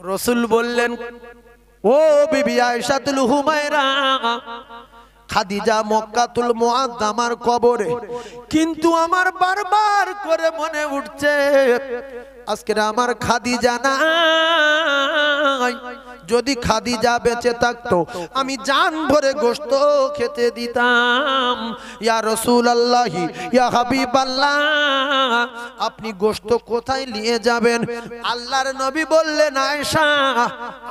রসুল বললেন, ও বিবি আয়েশাতুল হুমায়রা, খাদিজা মক্কাতুল মুআজ্জামার কবরে, কিন্তু আমার বারবার করে মনে উঠছে আজকে আমার খাদিজা নাই। যদি খাদিজা বেঁচে থাকতো আমি জান ভরে গোশত খেতে দিতাম। ইয়া রাসূলুল্লাহ, ইয়া হাবিবাল্লাহ, আপনি গোশত কোথায় নিয়ে যাবেন? আল্লাহর নবী বললেন, আয়েশা,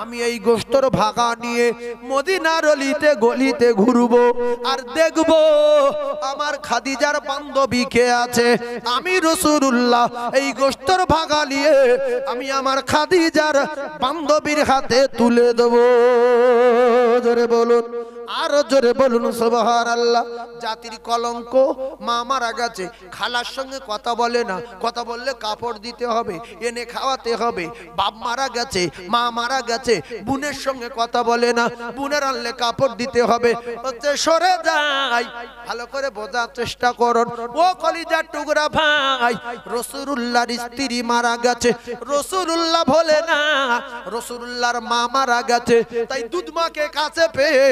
আমি এই গোশতর ভাগা নিয়ে মদিনার অলিতে গলিতে ঘুরবো আর দেখবো আমার খাদিজার বান্ধবী কে আছে। আমি রাসূলুল্লাহ এই গোশতর ভাগা নিয়ে আমি আমার খাদিজার বান্ধবীর হাতে তুলে দেবো। জোরে বলুন, আরো জোরে বলুন সুবহানাল্লাহ। জাতির কলঙ্ক, মা মারা গেছে, খালার সঙ্গে কথা বলে না, কথা বললে কাপড় দিতে হবে, এনে খাওয়াতে হবে। বাপ মারা গেছে, মা মারা গেছে, বোনের সঙ্গে কথা বলে না, বোনের আনলে কাপড় দিতে হবে। সরে যাই, ভালো করে বোঝার চেষ্টা করুন ও কলিজার টুকরা ভাই। রাসূলুল্লাহর স্ত্রী মারা গেছে, রাসূলুল্লাহ বলে না, রাসূলুল্লাহর মা মারা গেছে, তাই দুধ মাকে কাছে পেয়ে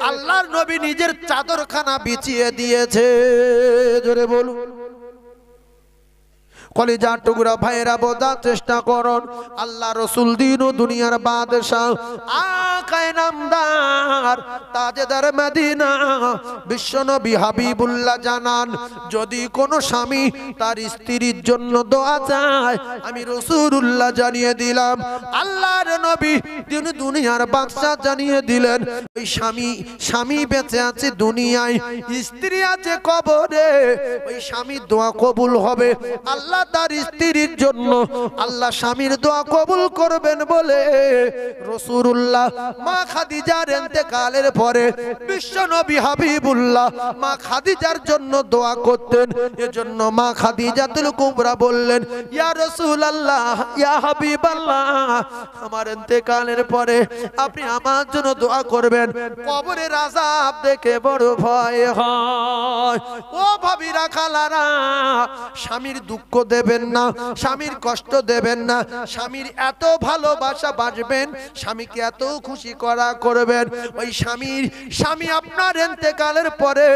আল্লাহর নবী নিজের চাদরখানা বিছিয়ে দিয়েছে। জোরে বলুন। কলিজার টুকরা ভাইয়েরা বোঝার চেষ্টা করুন, আল্লাহ রসুল দিন ও দুনিয়ার বাদশাহ, আকায়ে নামদার, তাজেদার মদিনা, বিশ্বনবী হাবিবুল্লাহ জানান, যদি কোনো স্বামী তার স্ত্রীর জন্য দোয়া চায়, আমি রাসূলুল্লাহ জানিয়ে দিলাম, আল্লাহর নবী তিনি দুনিয়ার বাদশাহ জানিয়ে দিলেন, ওই স্বামী বেঁচে আছে দুনিয়ায়, স্ত্রী আছে কবরে, ওই স্বামীর দোয়া কবুল হবে। আল্লাহ তার স্ত্রীর জন্য, আল্লাহ স্বামীর দোয়া কবুল করবেন বলে রাসূলুল্লাহ মা খাদিজার ইন্তেকালের পরে বিশ্বনবী হাবিবুল্লাহ মা খাদিজার জন্য দোয়া করতেন। এজন্য মা খাদিজাতুল কুবরা বললেন, ইয়া রাসূলুল্লাহ, ইয়া হাবিবাল্লাহ, আমার ইন্তেকালের পরে আপনি আমার জন্য দোয়া করবেন, কবরের আযাব দেখে বড় ভয় হয়। ও ভাবিরা, খালারা, স্বামীর দুঃখ দেবেন না, স্বামীর কষ্ট দেবেন না, স্বামীর এত ভালোবাসা বাসবেন, স্বামীকে এত খুশি করা করবেন। ওই স্বামী আপনার ইন্তেকালের পরে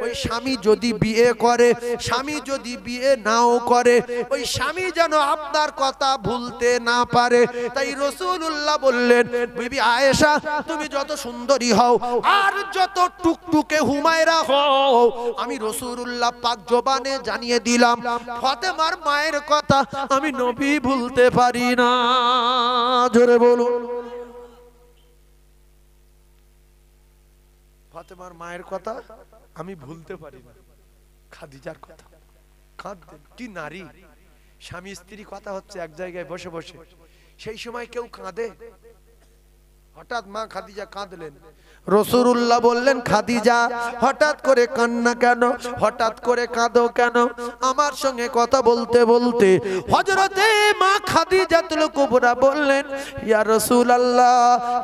ওই স্বামী যদি বিয়ে করে, স্বামী যদি বিয়ে নাও করে, ওই স্বামী যেন আপনার কথা ভুলতে না পারে। তাই রাসূলুল্লাহ বললেন, বিবি আয়েশা, তুমি যত সুন্দরী হও আর যত টুকটুকে হুমায়রা হও, আমি রাসূলুল্লাহ পাক জবানে জানিয়ে দিলাম, ফাতেমার মায়ের কথা আমি নবী ভুলতে পারি না। জোরে বলুন। ফাতেমার মায়ের কথা আমি ভুলতে পারি না। খাদিজার কথা কাঁদতেন, কি নারী! স্বামী স্ত্রী কথা হচ্ছে এক জায়গায় বসে বসে, সেই সময় কেউ কাঁদে? হঠাৎ মা খাদিজা কাঁদলেন। রাসূলুল্লাহ বললেন, খাদিজা, হঠাৎ করে কান্না কেন? হঠাৎ করে কাঁদো কেন? আমার সঙ্গে কথা বলতে বলতে হযরতে মা খাদিজাতুল কুবরা বললেন, ইয়া রাসূলুল্লাহ,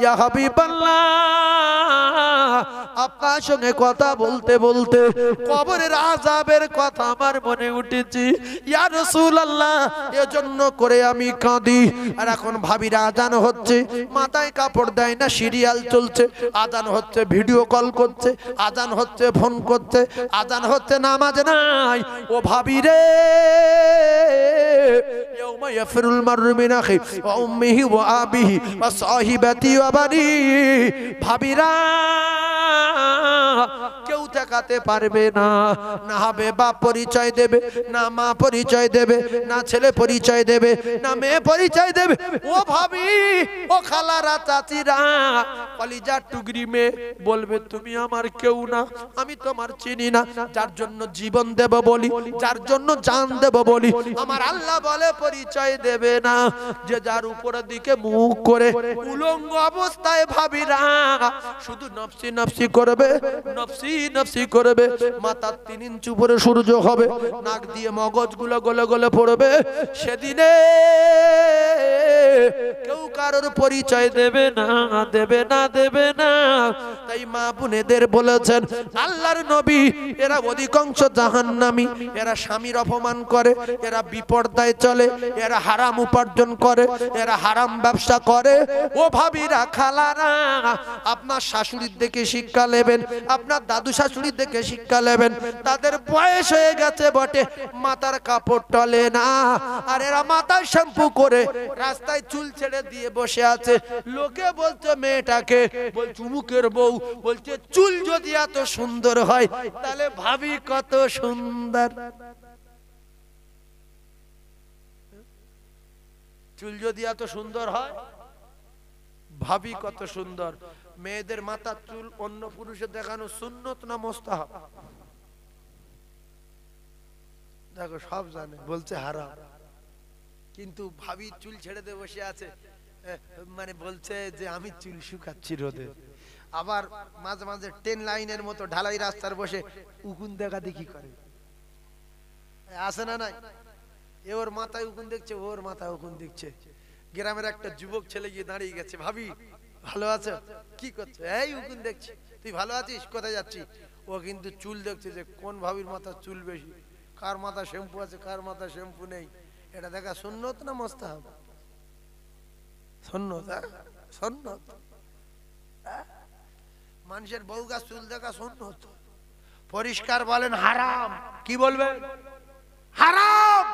ইয়া হাবিবাল্লাহ, আপনার সঙ্গে কথা বলতে বলতে কবরের আযাবের কথা আমার মনে উঠেছে, ইয়া রাসূলুল্লাহ, এজন্য করে আমি কাঁদি। আর এখন ভাবিরা আজান হচ্ছে, মাথায় কাপড় দেয় না, সিরিয়াল চলছে, আজান হচ্ছে ভিডিও কল করছে, আজান হচ্ছে ফোন করছে, আজান হচ্ছে নামাজ নাই। ও ভাবি রে, ইয়াউমা ইয়াফিরুল মারউ মিন আখি ওয়া উম্মিহি ওয়া আবিহি ওয়া সাহিবাতি ওয়া বানি। ভাবিরা, কেউ ঠেকাতে পারবে না। না হবে বাপ পরিচয় দেবে, না মা পরিচয় দেবে, না ছেলে পরিচয় দেবে, না মেয়ে পরিচয় দেবে। ও ভাবি, ও খালারা, চাচিরা, কলিজার টুকরি মেয়ে বলবে, তুমি আমার কেউ না, আমি তোমার চিনি না। যার জন্য জীবন দেব বলি, যার জন্য জান দেব বলি, আমার আল্লাহ বলে পরিচয় দেবে না। যে যার উপরের দিকে মুখ করে উলঙ্গ অবস্থায় ভাবিরা শুধু নফসি নফসি করবে, নফসি নফসি বেশি করবে, মাথার 3 ইঞ্চি উপরে সূর্য হবে, নাক দিয়ে মগজগুলো গলে গলে পড়বে। সেদিনে কেউ কারোর পরিচয় দেবে না, দেবে না, দেবে না। তাই মা বোনেদের বলেছেন আল্লাহর নবী, এরা অধিকাংশ জাহান্নামী, এরা স্বামীর অপমান করে, এরা বিপর্দায় চলে, এরা হারাম উপার্জন করে, এরা হারাম ব্যবসা করে। ও ভাবিরা, খালারা, আপনার শাশুড়ির দেখে শিক্ষা নেবেন, আপনার দাদু শাশুড়ির দেখে শিক্ষা নেবেন। তাদের বয়স হয়ে গেছে বটে, মাথার কাপড় টলে না, আর এরা মাথায় শ্যাম্পু করে রাস্তায় চুল ছেড়ে দিয়ে বসে আছে। লোকে বলছে মেয়েটাকে, বলছে মুখের বউ, বলছে চুল যদি এত সুন্দর হয় তাহলে ভাবি কত সুন্দর। চুল যদি এত সুন্দর হয়, ভাবি কত সুন্দর। মেয়েদের মাথার চুল অন্য পুরুষে দেখানো সুন্নত না মুস্তাহাব? দেখো সব জানে, বলছে হারাম, কিন্তু ভাবি চুল ছেড়ে দিয়ে বসে আছে, মানে বলছে যে আমি চুল শুকাচ্ছি রোদে। আবার মাঝে মাঝে 10 লাইনের মতো ঢালাই রাস্তার বসে উকুন দেখা দেখি করে, আছে না নাই? এ ওর মাথায় উকুন দেখছে, ওর মাথায় উকুন দেখছে। গ্রামের একটা যুবক ছেলে গিয়ে দাঁড়িয়ে গেছে, ভাবি ভালো আছো? কি করছো? এই উকুন দেখছি। তুই ভালো আছিস? কোথায় যাচ্ছি? ও কিন্তু চুল দেখছে যে কোন ভাবির মাথার চুল বেশি, কার মাথা শ্যাম্পু আছে, কার মাথা শ্যাম্পু নেই। এটা দেখা সুন্নত না মুস্তাহাব? সুন্নত, সুন্নত। মানুষের বউ গাছ চুল দেখা সুন্নত। পরিষ্কার বলেন হারাম। কি বলবেন? হারাম।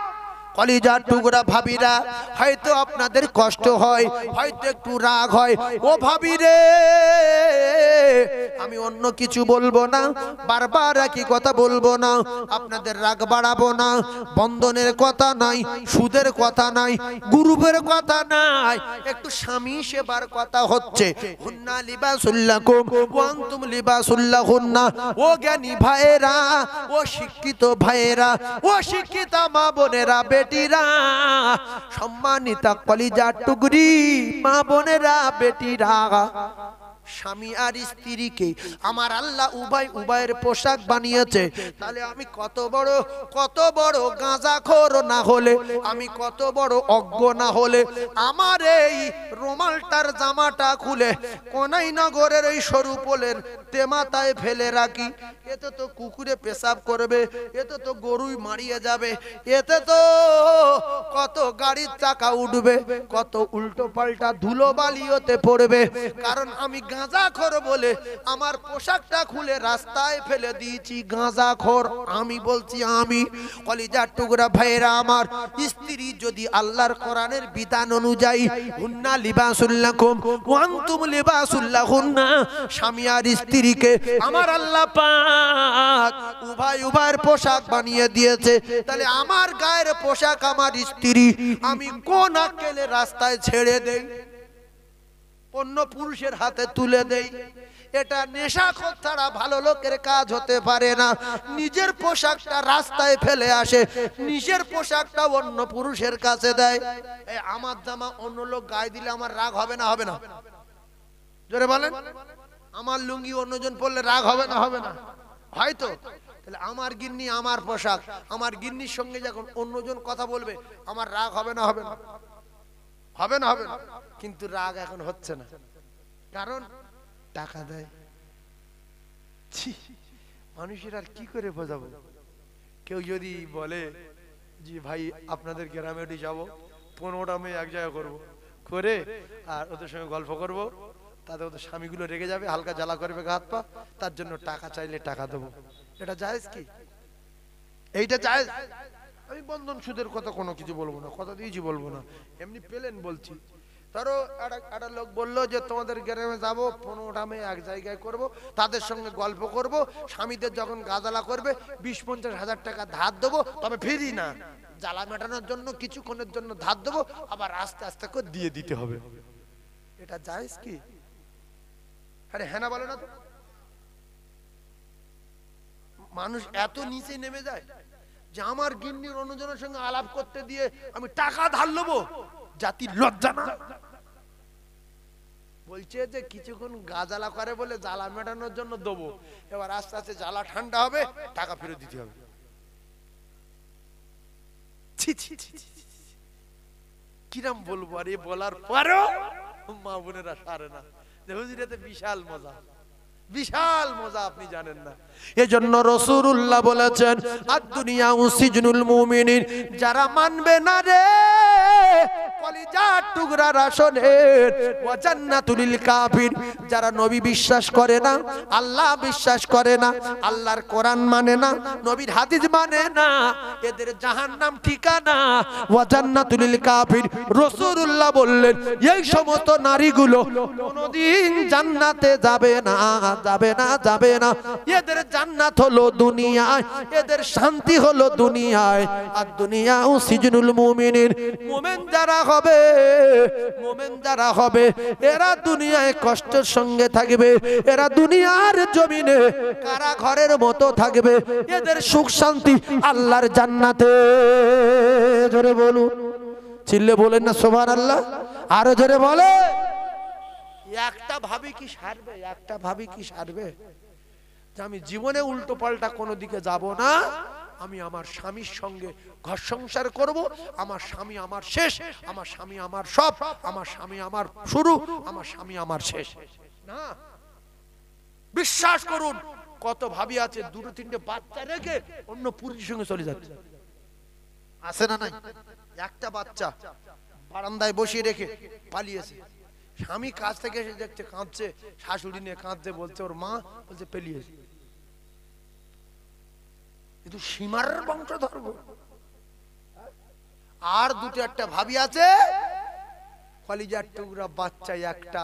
কলিজার টুকরা ভাবিরা, হয়তো আপনাদের কষ্ট হয়, হয়তো একটু রাগ হয়। ও ভাবিরে, আমি অন্য কিছু বলবো না, বারবার একই কথা বলবো না, আপনাদের রাগ বাড়াবো না। বন্ধনের কথা নাই, সুদের কথা নাই, গ্রুপের কথা নাই, একটু স্বামী সেবার কথা হচ্ছে। হুন্না লিবাসুল্লাকুম ওয়া আনতুম লিবাসুল্লাহুন্না। ও জ্ঞানী ভাইয়েরা, ও শিক্ষিত ভাইয়েরা, ও শিক্ষিত মা বোনেরা, বেটিরা, সম্মানিতা কলিজার টুকরি মা বোনেরা, বেটিরা, স্বামী আর স্ত্রীকে আমার আল্লাহ উভয়ের পোশাক বানিয়েছে। তাহলে আমি কত বড় গাঁজাখোর না হলে, আমি কত বড় অজ্ঞ না হলে, আমার এই রুমালটার জামাটা খুলে কোনাই নগরের এই সরু পোলের তেমাতায় ফেলে রাখি, এতে তো কুকুরে পেশাব করবে, এতে তো গরুই মারিয়ে যাবে, এতে তো কত গাড়ির চাকা উঠবে, কত উল্টো পাল্টা ধুলো বালিওতে পড়বে। কারণ আমি গাঁজাখোর বলে আমার পোশাকটা খুলে রাস্তায় ফেলে দিয়েছি। গাঁজাখোর আমি বলছি, আমি। কলিজার টুকরা ভাইরা আমার, স্ত্রী যদি আল্লাহর কোরআনের বিধান অনুযায়ী হুন্না লিবাসুল্লাকুম ওয়া আনতুম লিবাসুল্লাহুন্না, স্বামী আর স্ত্রীকে আমার আল্লাহ পাক উভয়ের পোশাক বানিয়ে দিয়েছে। তাহলে আমার গায়ের পোশাক আমার স্ত্রী, আমি কোন আক্কেলে রাস্তায় ছেড়ে দেই, অন্য পুরুষের হাতে তুলে দেই? এটা নেশাখোর ছাড়া ভালো লোকের কাজ হতে পারে না। নিজের পোশাকটা রাস্তায় ফেলে আসে, নিজের পোশাকটা অন্য পুরুষের কাছে দেয়। আমার জামা অন্য লোক গায়ে দিলে আমার রাগ হবে না? হবে না? জোরে বলেন। আমার লুঙ্গি অন্যজন পরলে রাগ হবে না? হবে না? হয়তো। তাহলে আমার গিন্নি, আমার পোশাক, আমার গিন্নির সঙ্গে যখন অন্যজন কথা বলবে, আমার রাগ হবে না? হবে না? হবে না? হবে না? কিন্তু রাগ এখন হচ্ছে না, কারণ টাকা দেয়। মানুষের আর কি করে বোঝাবো? কেউ যদি বলে যে ভাই আপনাদের গ্রামে যাবো, 15টা মেয়ে এক জায়গায় করবো, করে আর ওদের সঙ্গে গল্প করব, তাদের ওদের স্বামীগুলো রেগে যাবে, হালকা জ্বালা করবে হাত পা, তার জন্য টাকা চাইলে টাকা দেবো, এটা জায়েজ কি? এইটা জায়েজ? আমি বন্ধন সুদের কথা কোনো কিছু বলবো না, কথা দিয়েছি বলবো না, এমনি পেলেন বলছি। ধরো একটা লোক বললো যে তোমাদের গ্রামে যাবো, 15টা মেয়ে এক জায়গায় করব, তাদের সঙ্গে গল্প করব, স্বামীদের যখন গাজালা করবে 20-50 হাজার টাকা ধার দেবো, তবে ফিরি না, জ্বালা মেটানোর জন্য কিছুক্ষণের জন্য ধার দেবো, আবার আস্তে আস্তে করে দিয়ে দিতে হবে। এটা জায়েজ কি? আরে হ্যাঁ না বলে না তো? মানুষ এত নিচে নেমে যায় যে আমার গিন্নির অন্যজনের সঙ্গে আলাপ করতে দিয়ে আমি টাকা ধার নেবো, জাতির লজ্জা না? বলছি বলছে যে কিছুক্ষণ গাজালা করে বলে জ্বালা মেটানোর জন্য দেবো, এবার আস্তে আস্তে জ্বালা ঠান্ডা হবে, টাকা ফেরত দিতে হবে। কিরম বলবো, আর এ বলার পরেও মা বোনেরা সারে না যে হুজুরেতে বিশাল মজা, বিশাল মজা, আপনি জানেন না। এজন্য রাসূলুল্লাহ বলেছেন আদ-দুনিয়া সিজনুল মুমিনিন, যারা মানবে না রে কলিজার টুকরার আসনের, ওয়া জান্নাতুল লিল কাফির, যারা নবী বিশ্বাস করে না, আল্লাহ বিশ্বাস করে না, আল্লাহর কোরআন মানে না, নবীর হাদিস মানে না, এদের জাহান্নাম ঠিকানা, ওয়া জান্নাতুল লিল কাফির। রাসূলুল্লাহ বললেন এই সমস্ত নারীগুলো কোনদিন জান্নাতে যাবে না, যাবে না, যাবে না। এদের জান্নাত হলো দুনিয়ায়, এদের শান্তি হলো দুনিয়ায়। আর দুনিয়া ও সিজনুল মুমিনিন, মুমিন যারা হবে, মুমিন যারা হবে, এরা দুনিয়ায় কষ্টের সঙ্গে থাকবে, এরা দুনিয়ার জমিনে কারাঘরের মতো থাকবে, এদের সুখ শান্তি আল্লাহর জান্নাতে। জোরে বলুন, চিল্লে বলেন না সুবহানাল্লাহ, আরো জোরে বলে। একটা ভাবি কি সারবে, একটা ভাবি কি সারবে যে আমি জীবনে উল্টো পাল্টা কোনো দিকে যাব না, আমি আমার স্বামীর সঙ্গে ঘর সংসার করব, আমার স্বামী আমার শেষ, আমার স্বামী আমার সব, আমার স্বামী আমার শুরু, আমার স্বামী আমার শেষ। না, বিশ্বাস করুন কত ভাবি আছে দুটো তিনটে বাচ্চা রেখে অন্য পুরুষের সঙ্গে চলে যাচ্ছে, আছে না নাই? একটা বাচ্চা বারান্দায় বসিয়ে রেখে পালিয়েছে, স্বামী কাজ থেকে এসে দেখছে কাঁদছে, শাশুড়ি নিয়ে কাঁদছে, বলছে ওর মা বলছে পেলিয়েছে। কিন্তু সীমার বংশ ধর্ম। আর দুটো একটা ভাবি আছে, কলিজার টুকরা বাচ্চা একটা,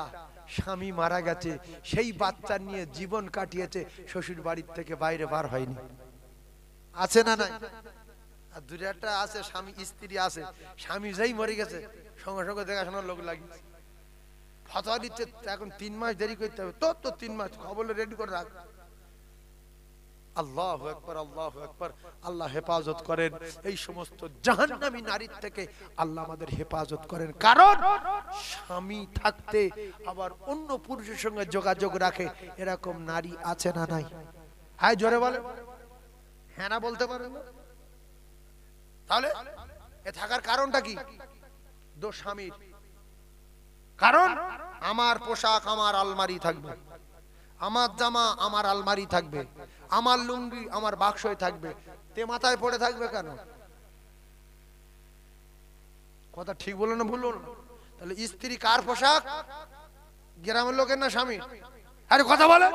স্বামী মারা গেছে, সেই বাচ্চা নিয়ে জীবন কাটিয়েছে, শ্বশুর বাড়ির থেকে বাইরে বার হয়নি, আছে না নাই? আর দুটো একটা আছে স্বামী স্ত্রী আছে, স্বামী যেই মরে গেছে সঙ্গে সঙ্গে দেখাশোনার লোক লাগিয়েছে, ফতোয়া দিচ্ছে এখন 3 মাস দেরি করতে হবে, তো 3 মাস খবর রেডি করে রাখ। আল্লাহু আকবার, আল্লাহু আকবার। আল্লাহ হেফাজত করেন এই সমস্ত জাহান্নামী নারীর থেকে, আল্লাহ আমাদের হেফাজত করেন। কারণ স্বামী থাকতে আবার অন্য পুরুষের সঙ্গে যোগাযোগ রাখে, এরকম নারী আছে না নাই? হাই জোরে বলেন, হ্যাঁ না বলতে পারেন না? তাহলে এ থাকার কারণটা কি? দোষ স্বামীর। কারণ আমার পোশাক আমার আলমারি থাকবে, আমার জামা আমার আলমারি থাকবে, আমার লুঙ্গি আমার বাক্সয় থাকবে, তে মাথায় পড়ে থাকবে কেন? কথা ঠিক বলো না ভুল বলো? তাহলে স্ত্রী কার পোশাক? গ্রামের লোকের না স্বামীর? আরে কথা বলে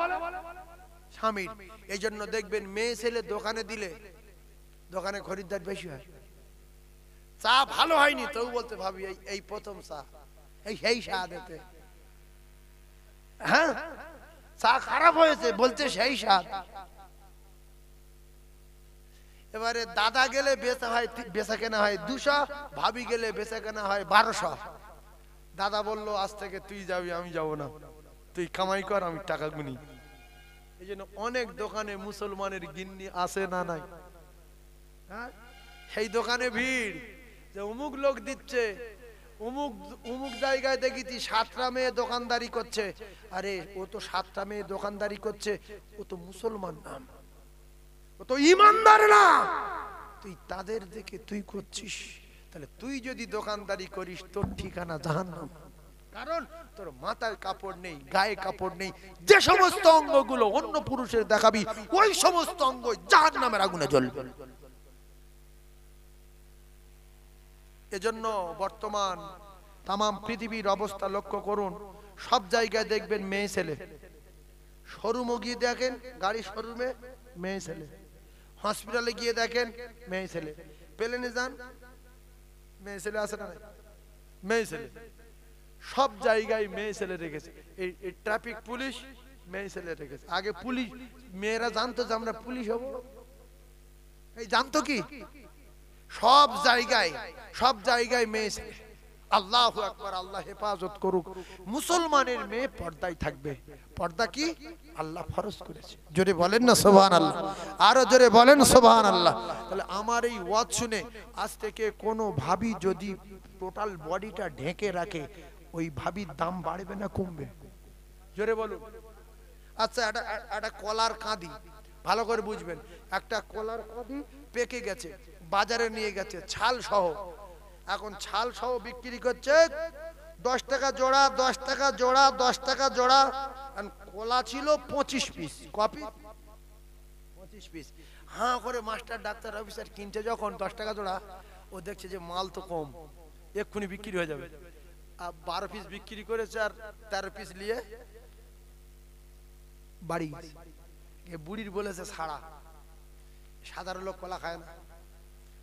স্বামীর। এই জন্য দেখবেন মেয়ে ছেলে দোকানে দিলে দোকানে খরিদ্দার বেশি হয়। চা ভালো হয়নি তো বলতে ভাবি এই প্রথম চা, এই স্বাদ এতে। হ্যাঁ, চা খারাপ হয়েছে বলছে সেই স্বাদ। এবারে দাদা গেলে বেচা কেনা হয় 200, ভাবি গেলে বেচা কেনা হয় 1200। দাদা বলল আজ থেকে তুই যাবি, আমি যাব না, তুই কামাই কর, আমি টাকা গুনি। এই জন্য অনেক দোকানে মুসলমানের গিন্নি আছে না নাই? হ্যাঁ, সেই দোকানে ভিড় যে অমুক লোক দিচ্ছে, অমুক জায়গায় দেখেছি 7টা মেয়ে দোকানদারি করছে। আরে ও তো 7টা মেয়ে দোকানদারি করছে, ও তো মুসলমান না, ও তো ইমানদার না, তুই তাদের দেখে তুই করছিস। তাহলে তুই যদি দোকানদারি করিস তোর ঠিকানা জাহান্নাম। কারণ তোর মাথায় কাপড় নেই, গায়ে কাপড় নেই, যে সমস্ত অঙ্গগুলো অন্য পুরুষের দেখাবি ওই সমস্ত অঙ্গ জাহান্নামের আগুনে জ্বলবে। এজন্য বর্তমান তাম পৃথিবীর অবস্থা লক্ষ্য করুন, সব জায়গায় দেখবেন মেয়ে ছেলে। শোরুমে গিয়ে দেখেন, গাড়ি শোরুমে মেয়ে ছেলে, হসপিটালে গিয়ে দেখেন মেয়ে ছেলে, প্লেনে যান মেয়ে ছেলে, আছে না? মেয়ে ছেলে সব জায়গায় মেয়ে ছেলে রেখেছে। এই ট্রাফিক পুলিশ মেয়ে ছেলে রেখেছে। আগে পুলিশ মেয়েরা জানতো যে আমরা পুলিশ হব, এই জানতো কি? সব জায়গায় মেয়ে ছেলে। আল্লাহু আকবার, আল্লাহ হেফাজত করুক। মুসলমানের মেয়ে পর্দায় থাকবে। পর্দা কি আল্লাহ ফরজ করেছে। জোরে বলেন না সুবহানাল্লাহ, আরো জোরে বলেন সুবহানাল্লাহ। তাহলে আমার এই ওয়াজ শুনে আজ থেকে কোনো ভাবি যদি টোটাল বডিটা ঢেকে রাখে, ওই ভাবির দাম বাড়বে না কমবে? জোরে বলুন। আচ্ছা, একটা কলার কাঁদি, ভালো করে বুঝবেন, একটা কলার কাঁদি পেকে গেছে, বাজারে নিয়ে গেছে ছাল সহ, এখন ছাল সহ বিক্রি করছে 10 টাকা জোড়া, 10 টাকা জোড়া, 10 টাকা জোড়া। আর কলা ছিল 25 পিস, কপি 25 পিস। হ্যাঁ করে মাস্টার ডাক্তার অফিসার কিনছে যখন 10 টাকা জোড়া, ও দেখছে যে মাল তো কম, এক্ষুনি বিক্রি হয়ে যাবে। আর 12 পিস বিক্রি করেছে, আর 13 পিস নিয়ে বাড়ি গেছে। বুড়ির বলেছে ছাড়া, সাধারণ লোক কলা খায় না।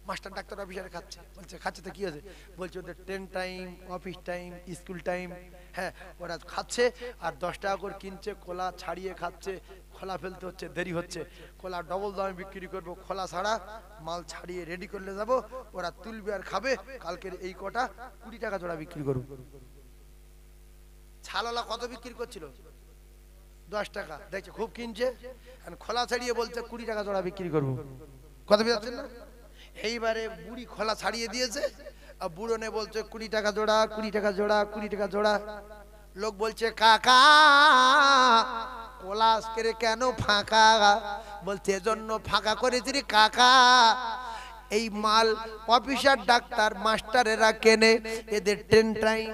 মাস্টার ডাক্তার অফিসারে খাচ্ছে, বলছে খাচ্ছে তো কি হয়েছে, বলছে ওদের train time, office time, school time, হ্যাঁ ওরা খাচ্ছে আর 10 টাকা করে কিনছে, খোলা ছাড়িয়ে খাচ্ছে, খোলা ফেলতে হচ্ছে, দেরি হচ্ছে, খোলা ডবল দামে বিক্রি করবো, খোলা ছাড়া মাল ছাড়িয়ে রেডি করলে যাবো, ওরা তুলবে আর খাবে, কালকের এই কটা 20 টাকা জোড়া বিক্রি করবো। ছালওয়ালা কত বিক্রি করছিল? 10 টাকা। দেখছে খুব কিনছে, খোলা ছাড়িয়ে বলছে 20 টাকা জোড়া বিক্রি করবো। কথা বুঝাচ্ছেন না? এইবারে বুড়ি খোলা ছাড়িয়ে দিয়েছে, আর বুড়ো নে বলছে 20 টাকা জোড়া, 20 টাকা জোড়া, 20 টাকা জোড়া। লোক বলছে কাকা কলা আজকে কেন ফাঁকা? বলছে এজন্য ফাঁকা করেছি রে কাকা, এই মাল অফিসার ডাক্তার মাস্টারেরা কেনে, এদের train time,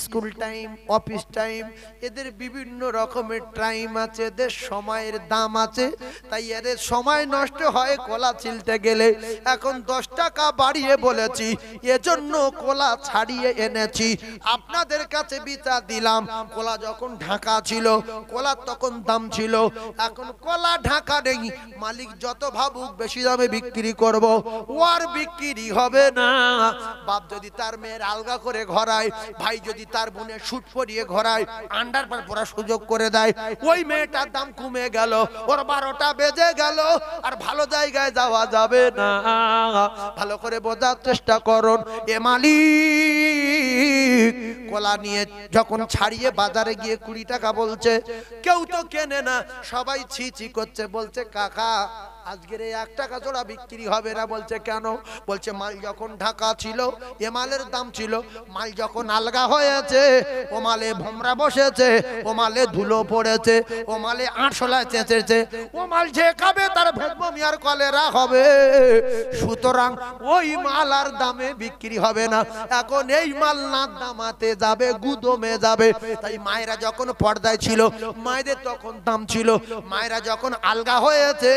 school time, office time, এদের বিভিন্ন রকমের টাইম আছে, এদের সময়ের দাম আছে, তাই এদের সময় নষ্ট হয় কলা ছিলতে গেলে। এখন 10 টাকা বাড়িয়ে বলেছি, এজন্য কলা ছাড়িয়ে এনেছি, আপনাদের কাছে বিচার দিলাম। কলা যখন ঢাকা ছিল, কলার তখন দাম ছিল, এখন কলা ঢাকা নেই, মালিক যত ভাবুক বেশি দামে বিক্রি করব, আর বিক্রি হবে না। বাপ যদি তার মেয়ের আলগা করে ঘরায়, ভাই যদি তার বোনের শুট পরিয়ে ঘরায়, আন্ডারপ্যান্ট পরার সুযোগ করে দেয়, ওই মেয়েটার দাম কমে গেল, ওর 12টা বেজে গেল, আর ভালো জায়গায় যাওয়া যাবে না। ভালো করে বোঝার চেষ্টা করুন। এ মালিক কলা নিয়ে যখন ছাড়িয়ে বাজারে গিয়ে 20 টাকা বলছে, কেউ তো কেনে না, সবাই ছি ছি করছে, বলছে কাকা আজকের এই 1 টাকা জোড়া বিক্রি হবে না। বলছে কেন? বলছে মাল যখন ঢাকা ছিল এ মালের দাম ছিল, মাল যখন আলগা হয়েছে ও মালে ভোমরা বসেছে, ও মালে ধুলো পড়েছে, ও মালে আঁশলায় চেঁচেছে, ও মাল যে খাবে তার ভেদমিয়ার কলেরা হবে, সুতরাং ওই মাল আর দামে বিক্রি হবে না। এখন এই মাল না দামাতে যাবে, গুদমে যাবে। তাই মায়েরা যখন পর্দায় ছিল মায়েদের তখন দাম ছিল, মায়েরা যখন আলগা হয়েছে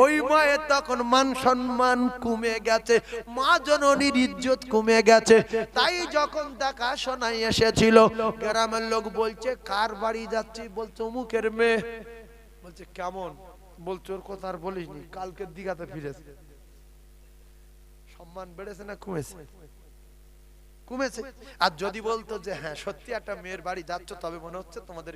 ওই মায়ের তখন মান সম্মান কমে গেছে, মা জননীর ইজ্জত কমে গেছে। তাই যখন দেখা শোনাই এসেছিল, গ্রামের লোক বলছে কার বাড়ি যাচ্ছি? বলছে অমুকের মেয়ে। বলছে কেমন? বলছে ওর কথা আর বলিসনি, কালকে দিঘাতে ফিরেছে। সম্মান বেড়েছে না কমেছে? কমেছে। আর যদি বলতো যে হ্যাঁ সত্যি একটা মেয়ের বাড়ি যাচ্ছ, তবে মনে হচ্ছে তোমাদের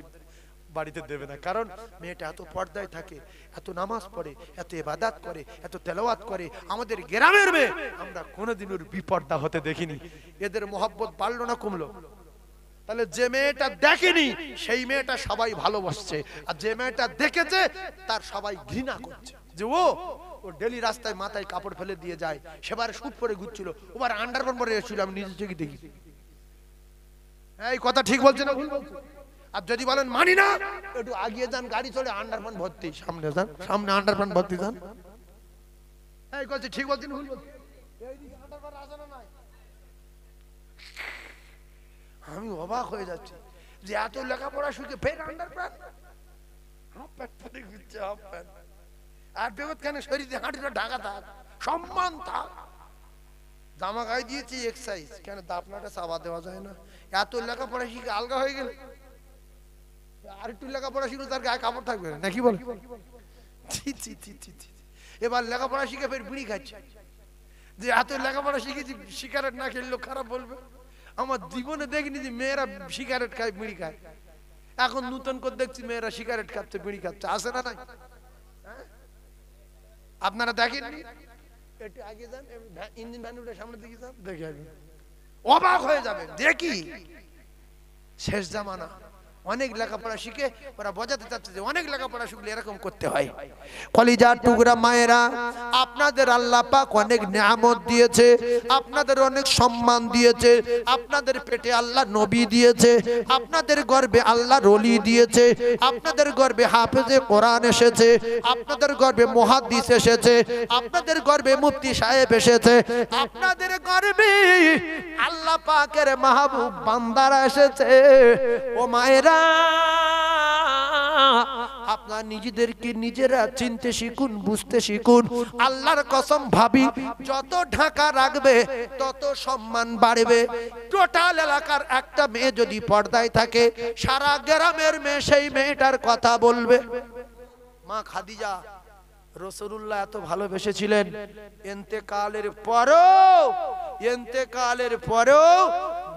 বাড়িতে দেবে না, কারণ মেয়েটা এত পর্দায় থাকে, এত নামাজ পড়ে, এত ইবাদত করে, এত তেলাওয়াত করে, আমাদের গ্রামের মেয়ে, আমরা কোনোদিন ওর বিপর্দা হতে দেখিনি। এদের মহব্বত বাড়লো না কমলো? তাহলে যে মেয়েটা দেখেনি সেই মেয়েটা সবাই ভালোবাসছে, আর যে মেয়েটা দেখেছে তার সবাই ঘৃণা করছে। যে ও ডেলি রাস্তায় মাথায় কাপড় ফেলে দিয়ে যায়, সেবারে শুট পরে ঘুরছিল, ওবার আন্ডারপ্যান্ট পরে এসেছিল, আমি নিজে চোখে দেখি। এই কথা ঠিক বলছে না ভুল বলছে? আর যদি বলেন মানি না, একটু আগিয়ে যান, গাড়ি চলে আন্ডারপ্যান্ট ভর্তি, সামনে যান, সামনে আন্ডারপ্যান্ট ভর্তি যান। এই কথা ঠিক বলছেন ভুল বলছেন? এইদিকে আন্ডারপ্যান্ট আছে না নাই? আমি অবাক হয়ে যাচ্ছি যে এত লেখাপড়া শিখে ফের আন্ডারপ্যান্ট, হাফ প্যান্ট পরে ঘুরছে, হাফ প্যান্ট। আর বেগত কেন শরীরে হাঁটুটা ঢাকা থাক, সম্মান থাক, জামা গায়ে দিয়েছি এক্সারসাইজ, কেন দাপনাটা চাপা দেওয়া যায় না? এত লেখাপড়া শিখে আলগা হয়ে গেলে, আর একটু লেখাপড়া শিখলে তার গায়ে কাপড় থাকবে না, নাকি বল? এবার লেখাপড়া শিখে ফের বিড়ি খাচ্ছে, যে এত লেখাপড়া শিখেছি সিগারেট না খেললেও খারাপ বলবে। আমার জীবনে দেখিনি যে মেয়েরা সিগারেট খায়, বিড়ি খায়। এখন নতুন করে দেখছি মেয়েরা সিগারেট খাচ্ছে, বিড়ি খাচ্ছে, আসে না নাই? আপনারা দেখেননি? একটু আগে যান, ইঞ্জিন ভ্যানুটার সামনে দিকে যান, দেখে আসবেন, অবাক হয়ে যাবে। দেখি শেষ জামানা, অনেক লেখাপড়া শিখে ওরা বোঝাতে চাচ্ছে যে অনেক লেখাপড়া শিখলে এরকম করতে হয়। কলিজার টুকরা মায়েরা, আপনাদের আল্লাহ পাক অনেক নিয়ামত দিয়েছে, আপনাদের অনেক সম্মান দিয়েছে, আপনাদের পেটে আল্লাহ নবী দিয়েছে, আপনাদের গর্ভে আল্লাহ রলি দিয়েছে, আপনাদের গর্ভে হাফেজে কোরআন এসেছে, আপনাদের গর্ভে মুহাদ্দিস এসেছে, আপনাদের গর্ভে মুফতি সাহেব এসেছে, আপনাদের গর্ভে আল্লাহ পাকের মাহবুব বান্দারা এসেছে। ও মায়েরা, আপনারা নিজেদেরকে নিজেরা চিনতে শিখুন, বুঝতে শিখুন। আল্লাহর কসম ভাবি, যত ঢাকা রাখবে তত সম্মান বাড়বে। টোটাল এলাকার একটা মেয়ে যদি পর্দায় থাকে, সারা গ্রামের মেয়ে সেই মেয়েটার কথা বলবে। মা খাদিজা রাসূলুল্লাহ এত ভালোবেসেছিলেন, ইন্তেকালের পরেও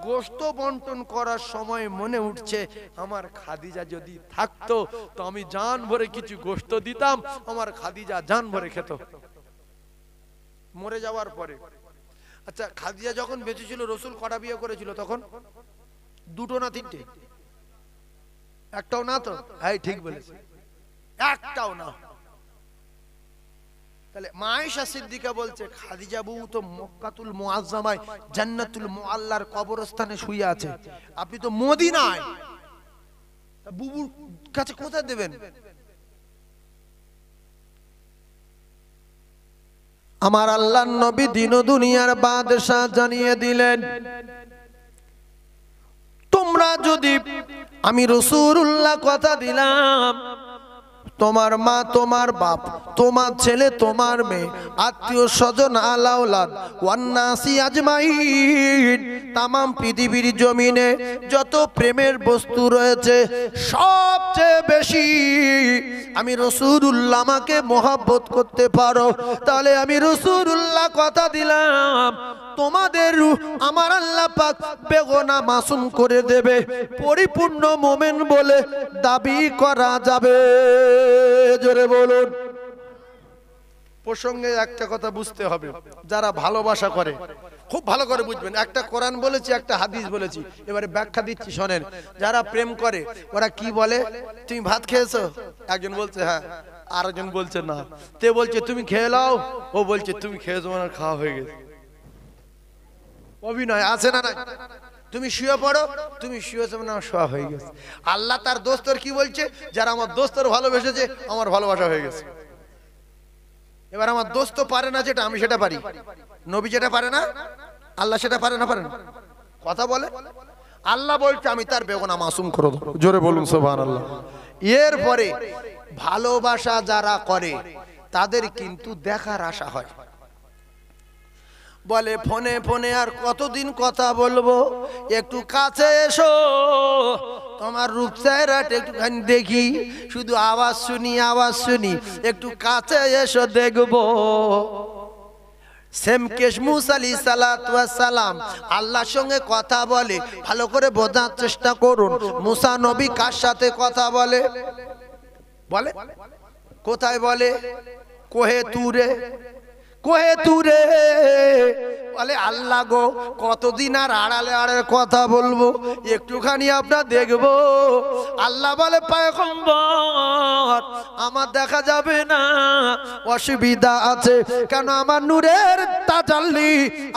গোশত বন্টন করার সময় মনে উঠছে, আমার খাদিজা যদি থাকতো তো আমি জান ভরে কিছু গোশত দিতাম, আমার খাদিজা জান ভরে খেত। মরে যাওয়ার পরে। আচ্ছা, খাদিজা যখন বেঁচে ছিল রাসূল কটা বিয়ে করেছিল তখন? দুটো না তিনটে? একটাও না তো? হ্যাঁ ঠিক বলেছে, একটাও না। তাহলে মা আয়েশা সিদ্দিকা বলছে, খাদিজা বউ তো মক্কাতুল মুআজ্জামায় জান্নাতুল মুআল্লার কবরস্থানে শুয়ে আছে, আপনি তো মদিনায়, বুবুর কাছে কোথায় দেবেন? আমার আল্লাহর নবী দিন ও দুনিয়ার বাদশা জানিয়ে দিলেন, তোমরা যদি, আমি রাসূলুল্লাহ কথা দিলাম, তোমার মা, তোমার বাপ, তোমার ছেলে, তোমার মেয়ে, আত্মীয় স্বজন, আলাউলাদ ওয়ান্নাসি আজমাইন, তামাম পৃথিবীর জমিনে যত প্রেমের বস্তু রয়েছে সবচেয়ে বেশি আমি রাসূলুল্লাহ আমাকে মহব্বত করতে পারো, তাহলে আমি রাসূলুল্লাহ কথা দিলাম তোমাদের আমার আল্লাহ পাক বেগুনাহ মাসুম করে দেবে, পরিপূর্ণ মুমিন বলে দাবি করা যাবে। জোরে বলুন। প্রসঙ্গে একটা কথা বুঝতে হবে, যারা ভালোবাসা করে খুব ভালো করে বুঝবেন। একটা কোরআন বলেছি, একটা হাদিস বলেছি, এবারে ব্যাখ্যা দিচ্ছি শোনেন। যারা প্রেম করে ওরা কি বলে, তুমি ভাত খেয়েছো? একজন বলছে হ্যাঁ, আরেকজন বলছে না। তে বলছে তুমি খেয়ে নাও, ও বলছে তুমি খেয়েছো মানে খাওয়া হয়ে গেছে। অভিনয় আছে না? তুমি শুয়ে পড়ো, তুমি শুয়েছো মানে শোয়া হয়ে গেছে। আল্লাহ তার দোস্তর কি বলছে, যারা আমার দোস্তর ভালোবেসেছে আমার ভালোবাসা হয়ে গেছে। এবার আমার দোস্ত পারে না যেটা, আমি সেটা পারি। নবী যেটা পারে না, আল্লাহ সেটা পারে না। পারে না কথা বলে। আল্লাহ বলছে আমি তার বেগুনাহ মাসুম করে দেব। জোরে বলুন সুবহানাল্লাহ। এরপরে ভালোবাসা যারা করে তাদের কিন্তু দেখার আশা হয়। বলে ফোনে ফোনে আর কতদিন কথা বলবো, একটু কাছে এসো, তোমার রূপ চেহারাটা একটুখানি দেখি, শুধু আওয়াজ শুনি, একটু কাছে এসো দেখবো। সেম কেশ মুসা আলাইহিস সালাতু ওয়াস সালাম আল্লাহর সঙ্গে কথা বলে, ভালো করে বোঝার চেষ্টা করুন। মুসা নবী কার সাথে কথা বলে? বলে কোথায় বলে? কোহে তুরে বলে আল্লাহ গো কতদিন আর আড়ালে আড়ালে কথা বলবো, একটুখানি আপনার দেখবো। আল্লাহ বলে পয়গম্বর আমার দেখা যাবে না, অসুবিধা আছে, কেন আমার নূরের তাজাল্লি,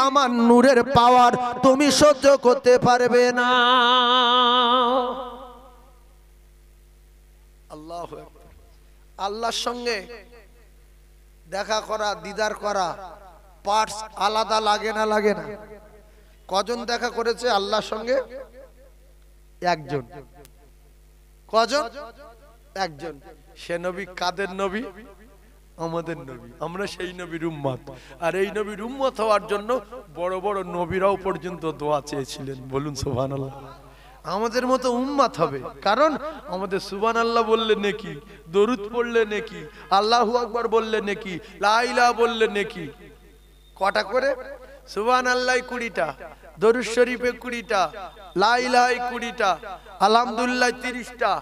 আমার নূরের পাওয়ার তুমি সহ্য করতে পারবে না। আল্লাহু আকবার। আল্লাহর সঙ্গে দেখা করা, দিদার করা পার্টস আলাদা লাগে না? লাগে না? কজন দেখা করেছে আল্লাহর সঙ্গে? একজন। কজন? একজন। সে নবী কাদের নবী? আমাদের নবী। আমরা সেই নবীর উম্মত, আর এই নবীর উম্মত হওয়ার জন্য বড় বড় নবীরাও পর্যন্ত দোয়া চেয়েছিলেন। বলুন সুবহানাল্লাহ। আমাদের মতো উম্মত হবে, কারণ আমাদের সুবহানাল্লাহ বললে নেকি, দরুদ পড়লে নেকি, আল্লাহু আকবার বললে নেকি, লা ইলাহা বললে নেকি। কটা করে? সুবহানাল্লাহ 20টা, দরুদ শরীফে 20টা, লা ইলাহা 20টা, আলহামদুলিল্লাহ 30টা।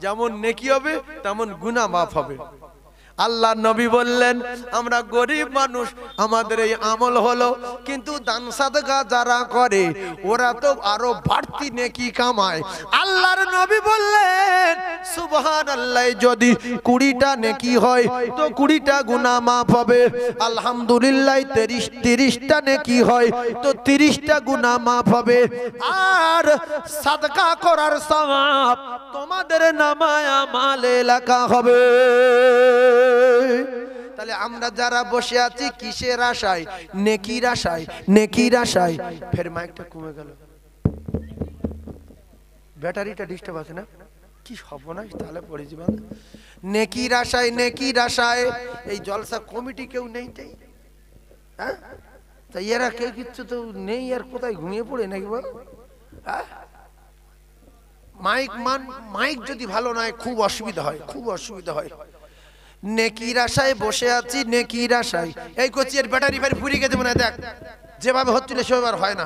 যেমন নেকি হবে তেমন গুনাহ মাফ হবে। আল্লাহ নবী বললেন আমরা গরিব মানুষ, আমাদের এই আমল হলো, কিন্তু দান সাদকা যারা করে ওরা তো আরো বাড়তি নেকি কামায়। আল্লাহর নবী বললেন সুবহানাল্লাহ, যদি 20টা নেকি হয় তো 20টা গুনাহ মাফ হবে। আলহামদুলিল্লাহ 30টা নেকি হয় তো 30টা গুনাহ মাফ হবে। আর সাদকা করার সওয়াব তোমাদের নামায় আমলে লেখা হবে। তাহলে আমরা যারা বসে আছি কিসের আশায়? নেকির আশায়, নেকির আশায়। ফের মাইকটা কমে গেল, ব্যাটারিটা ডিস্টার্ব আছে না, কি সর্বনাশ তাহলে পড়েছি। নেকির আশায়, নেকির আশায়। এই জলসা কমিটি কেউ নেই তাই, হ্যাঁ? তাই এরা কেউ কিচ্ছু তো নেই, আর কোথায় ঘুমিয়ে পড়ে নাকি বল? হ্যাঁ, মাইক যদি ভালো নয় খুব অসুবিধা হয়, খুব অসুবিধা হয়। নেকির আশায় বসে আছি, নেকির আশায়। এই করছি এর ব্যাটারি ফের ফুরিয়ে গেছে মনে হয়, দেখ যেভাবে হচ্ছিল সেভাবে হয় না।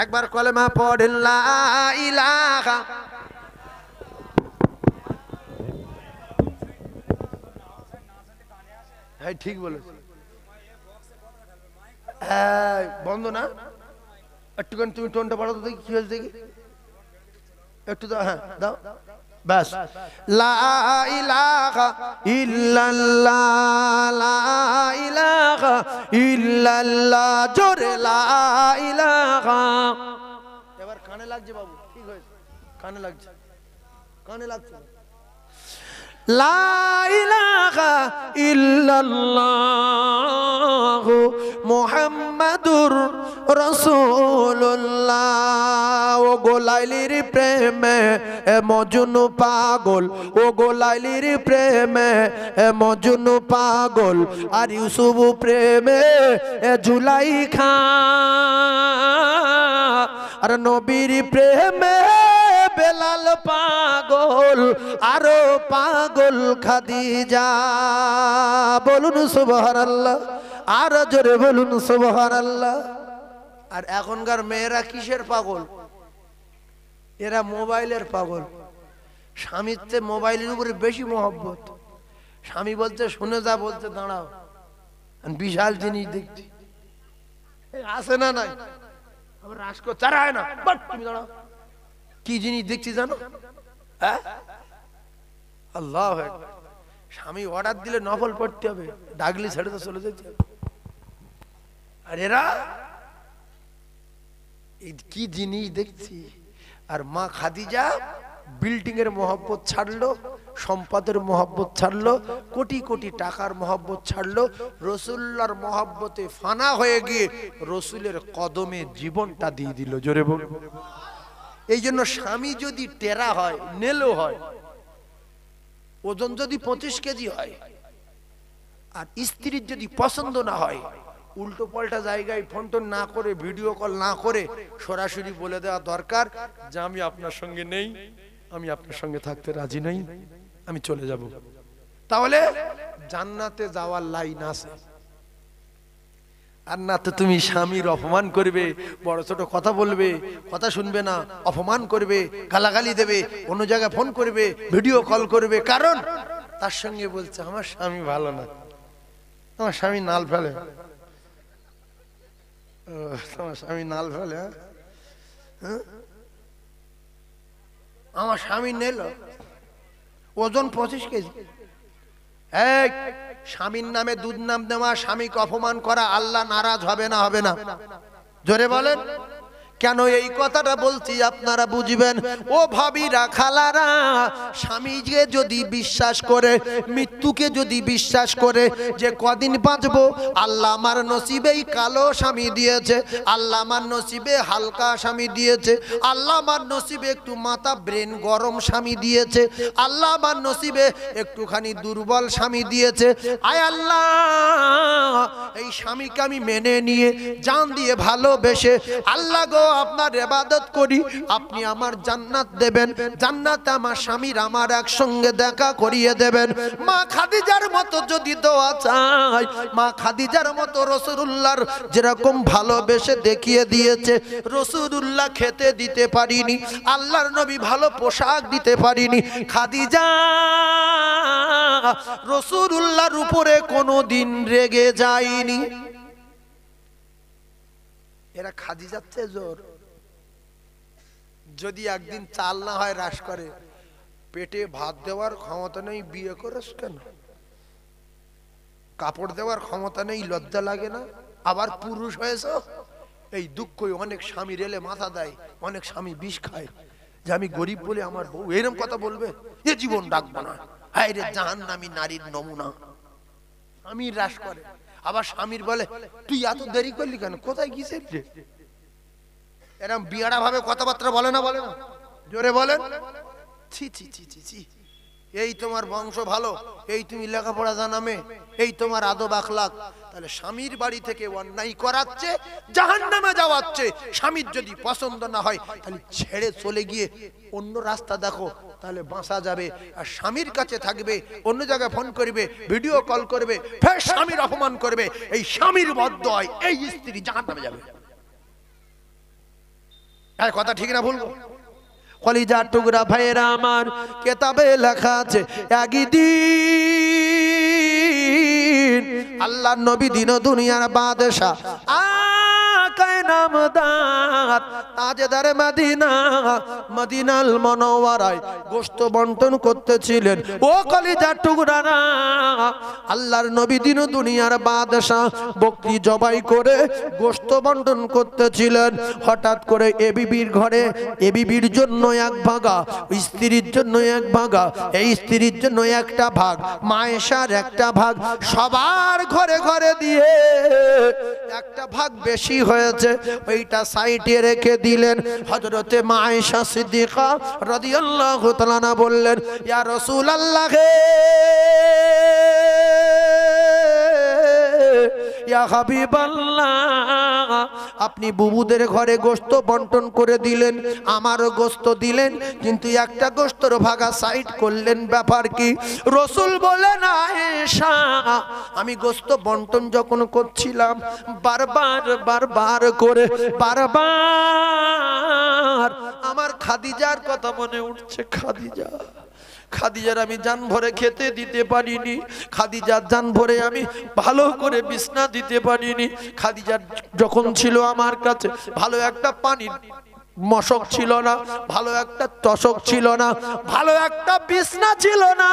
একবার কলেমা পড়েন লা ইলাহা, হ্যাঁ ঠিক বলেছ, বন্ধ না, একটুখানি তুমি টোনটা বাড়াও তো দেখি কি হয়েছে দেখি একটু দাও, হ্যাঁ দাও বাস। লা ইলাহা ইল্লাল্লাহ, লা ইলাহা ইল্লাল্লাহ, জোরে লা ইলাহা। এবার কানে লাগছে বাবু, ঠিক হয়েছে, কানে লাগছে, কানে লাগছে। লা ইলাহা ইল্লাল্লাহ মুহাম্মাদুর রাসূলুল্লাহ। ও গোলাইলির প্রেমে মজনু পাগল, ও গোলাইলির প্রেমে মজনু পাগল, আর ইউসুফ প্রেমে জুলাইখা, আর নবীর প্রেমে বেলাল পাগল, আরো পাগল খাদিজা। বলুন সুবহানাল্লাহ, আর জোরে বলুন সুবহানাল্লাহ। আর এখনকার মেয়েরা কিসের পাগল? এরা মোবাইলের পাগল। স্বামীর চেয়ে মোবাইলের উপরে বেশি মহব্বত। স্বামী বলছে শুনে যা, বলছে দাঁড়াও, বিশাল জিনিস দেখছি, আসে না নাই, আবার রাস্কো চারায় না, বাট তুমি দাঁড়াও, কি জিনিস দেখছি জানো? হ্যাঁ, আল্লাহু আকবার। স্বামী অর্ডার দিলে নফল পড়তে হবে, ডাগলি ছেড়ে তো চলে যেতে হবে। আর এরা এই কি জিনিস দেখছি। আর মা খাদিজা বিল্ডিং এর মহব্বত ছাড়লো, সম্পদের মহব্বত ছাড়লো, কোটি কোটি টাকার মহব্বত ছাড়লো, রসুল্লাহর মহব্বতে ফানা হয়ে গিয়ে রসুলের কদমে জীবনটা দিয়ে দিল। জোরে বল। এই জন্য স্বামী যদি টেরা হয়, নেলো হয়, ওজন যদি 25 কেজি হয়, আর স্ত্রীর যদি পছন্দ না হয়, উল্টো পাল্টা জায়গায় ফোন টোন না করে, ভিডিও কল না করে সরাসরি বলে দেওয়া দরকার যে আমি আপনার সঙ্গে নেই, আমি আপনার সঙ্গে থাকতে রাজি নই, আমি চলে যাব। তাহলে জান্নাতে যাওয়ার লাইন আছে। আর না তো তুমি স্বামীর অপমান করবে, বড় ছোট কথা বলবে, কথা শুনবে না, অপমান করবে, গালাগালি দেবে, অন্য জায়গায় ফোন করবে, ভিডিও কল করবে, কারণ তার সঙ্গে বলছে আমার স্বামী ভালো না, আমার স্বামী নাল ফেলে, তোমার স্বামী নাল ফেলে, হ্যাঁ আমার স্বামী নিল ওজন 25 কেজি। এক স্বামীর নামে দুধ নাম দেওয়া, স্বামীকে অপমান করা, আল্লাহ নারাজ হবে না? হবে না? জোরে বলেন। কেন এই কথাটা বলছি আপনারা বুঝবেন। ও ভাবিরা, খালারা, স্বামীকে যদি বিশ্বাস করে, মৃত্যুকে যদি বিশ্বাস করে যে কদিন বাঁচবো, আল্লাহ আমার নসিবেই কালো স্বামী দিয়েছে, আল্লাহ আমার নসিবে হালকা স্বামী দিয়েছে, আল্লাহ আমার নসিবে একটু মাথা ব্রেন গরম স্বামী দিয়েছে, আল্লাহ আমার নসিবে একটুখানি দুর্বল স্বামী দিয়েছে, আয় আল্লাহ এই স্বামীকে আমি মেনে নিয়ে জান দিয়ে ভালোবেসে, আল্লাহ গো আপনার ইবাদত করি, আপনি আমার জান্নাত দেবেন, জান্নাতে আমার স্বামীর আমার একসঙ্গে দেখা করিয়ে দেবেন। মা খাদিজার মতো যদি দোয়া চাই, মা খাদিজার মতো রাসূলুল্লাহর যেরকম ভালোবেসে দেখিয়ে দিয়েছে, রাসূলুল্লাহ খেতে দিতে পারিনি, আল্লাহর নবী ভালো পোশাক দিতে পারিনি, খাদিজা রাসূলুল্লাহর উপরে কোনোদিন রেগে যায়নি। এরা খাদিজার চেয়ে জোর। যদি একদিন চাল না হয় হ্রাস করে, পেটে ভাত দেওয়ার ক্ষমতা নেই, বিয়ে করেস কেন? কাপড় দেওয়ার ক্ষমতা নেই, লজ্জা লাগে না? আবার পুরুষ হয়েছ, এই দুঃখই অনেক স্বামী রেলে মাথা দেয়, অনেক স্বামী বিষ খায় যে আমি গরিব বলে আমার বউ এরকম কথা বলবে, এ জীবন রাখবো না, হায় রে জাহান্নামী নারীর নমুনা। আমি হ্রাস করে, আবার স্বামীর বলে তুই এত দেরি করলি কেন, কোথায় গিয়েছিস রে? এরকম বিয়াড়া ভাবে কথাবার্তা বলে না, বলে না? জোরে বলেন। ছি ছি ছি ছি ছি। এই তোমার বংশ ভালো, এই তুমি লেখাপড়া জানামে, এই তোমার আদব আখলাক। তাহলে স্বামীর বাড়ি থেকে অন্যায় করাচ্ছে, জাহান্নামে যাওয়াচ্ছে। স্বামীর যদি পছন্দ না হয় তাহলে ছেড়ে চলে গিয়ে অন্য রাস্তা দেখো, তাহলে বাঁচা যাবে। আর স্বামীর কাছে থাকবে, অন্য জায়গায় ফোন করবে, ভিডিও কল করবে, ফের স্বামীর অপমান করবে, এই স্বামীর বদদয়, এই স্ত্রী জাহান্নামে যাবে। আর কথা ঠিক না ভুল? কলিজার টুকরা ভাইয়েরা আমার, কেতাবে লেখা আছে একদিন আল্লাহর নবী দিন দুনিয়ার বাদশা আকায়ে নামদার তাজেদার মদিনা, মদিনাল মুনাওয়ারায় গোশত বন্টন করতেছিলেন। ও কলিজার টুকরারা, আল্লাহর নবী দিন দুনিয়ার বাদশা বকরি জবাই করে গোশত বন্টন করতেছিলেন। হঠাৎ করে এ বিবির ঘরে, এ বিবির জন্য এক ভাগা, স্ত্রীর জন্য এক ভাগা, এই স্ত্রীর জন্য একটা ভাগ, মায়েশার একটা ভাগ, সবার ঘরে ঘরে দিয়ে একটা ভাগ বেশি হয়েছে, ওইটা সাইডে রেখে দিলেন। হযরতে মায়েশা সিদ্দিকা রাদিয়াল্লাহু তাআলা আনহা বললেন, ইয়া রাসূলুল্লাহ, ইয়া হাবিবাল্লাহ, আপনি বুবুদের ঘরে গোশত বন্টন করে দিলেন, আমারও গোশত দিলেন, কিন্তু একটা গোশতর ভাগা সাইড করলেন, ব্যাপার কি? রাসূল বলেন, আয়েশা, আমি গোশত বন্টন যখন করছিলাম, বারবার করে আমার খাদিজার কথা মনে উঠছে। খাদিজার আমি জান ভরে খেতে দিতে পারিনি, খাদিজার জান ভরে আমি ভালো করে বিছনা দিতে পারিনি। খাদিজার যখন ছিল আমার কাছে ভালো একটা পানির মশক ছিল না, ভালো একটা তশক ছিল না, ভালো একটা বিছনা ছিল না,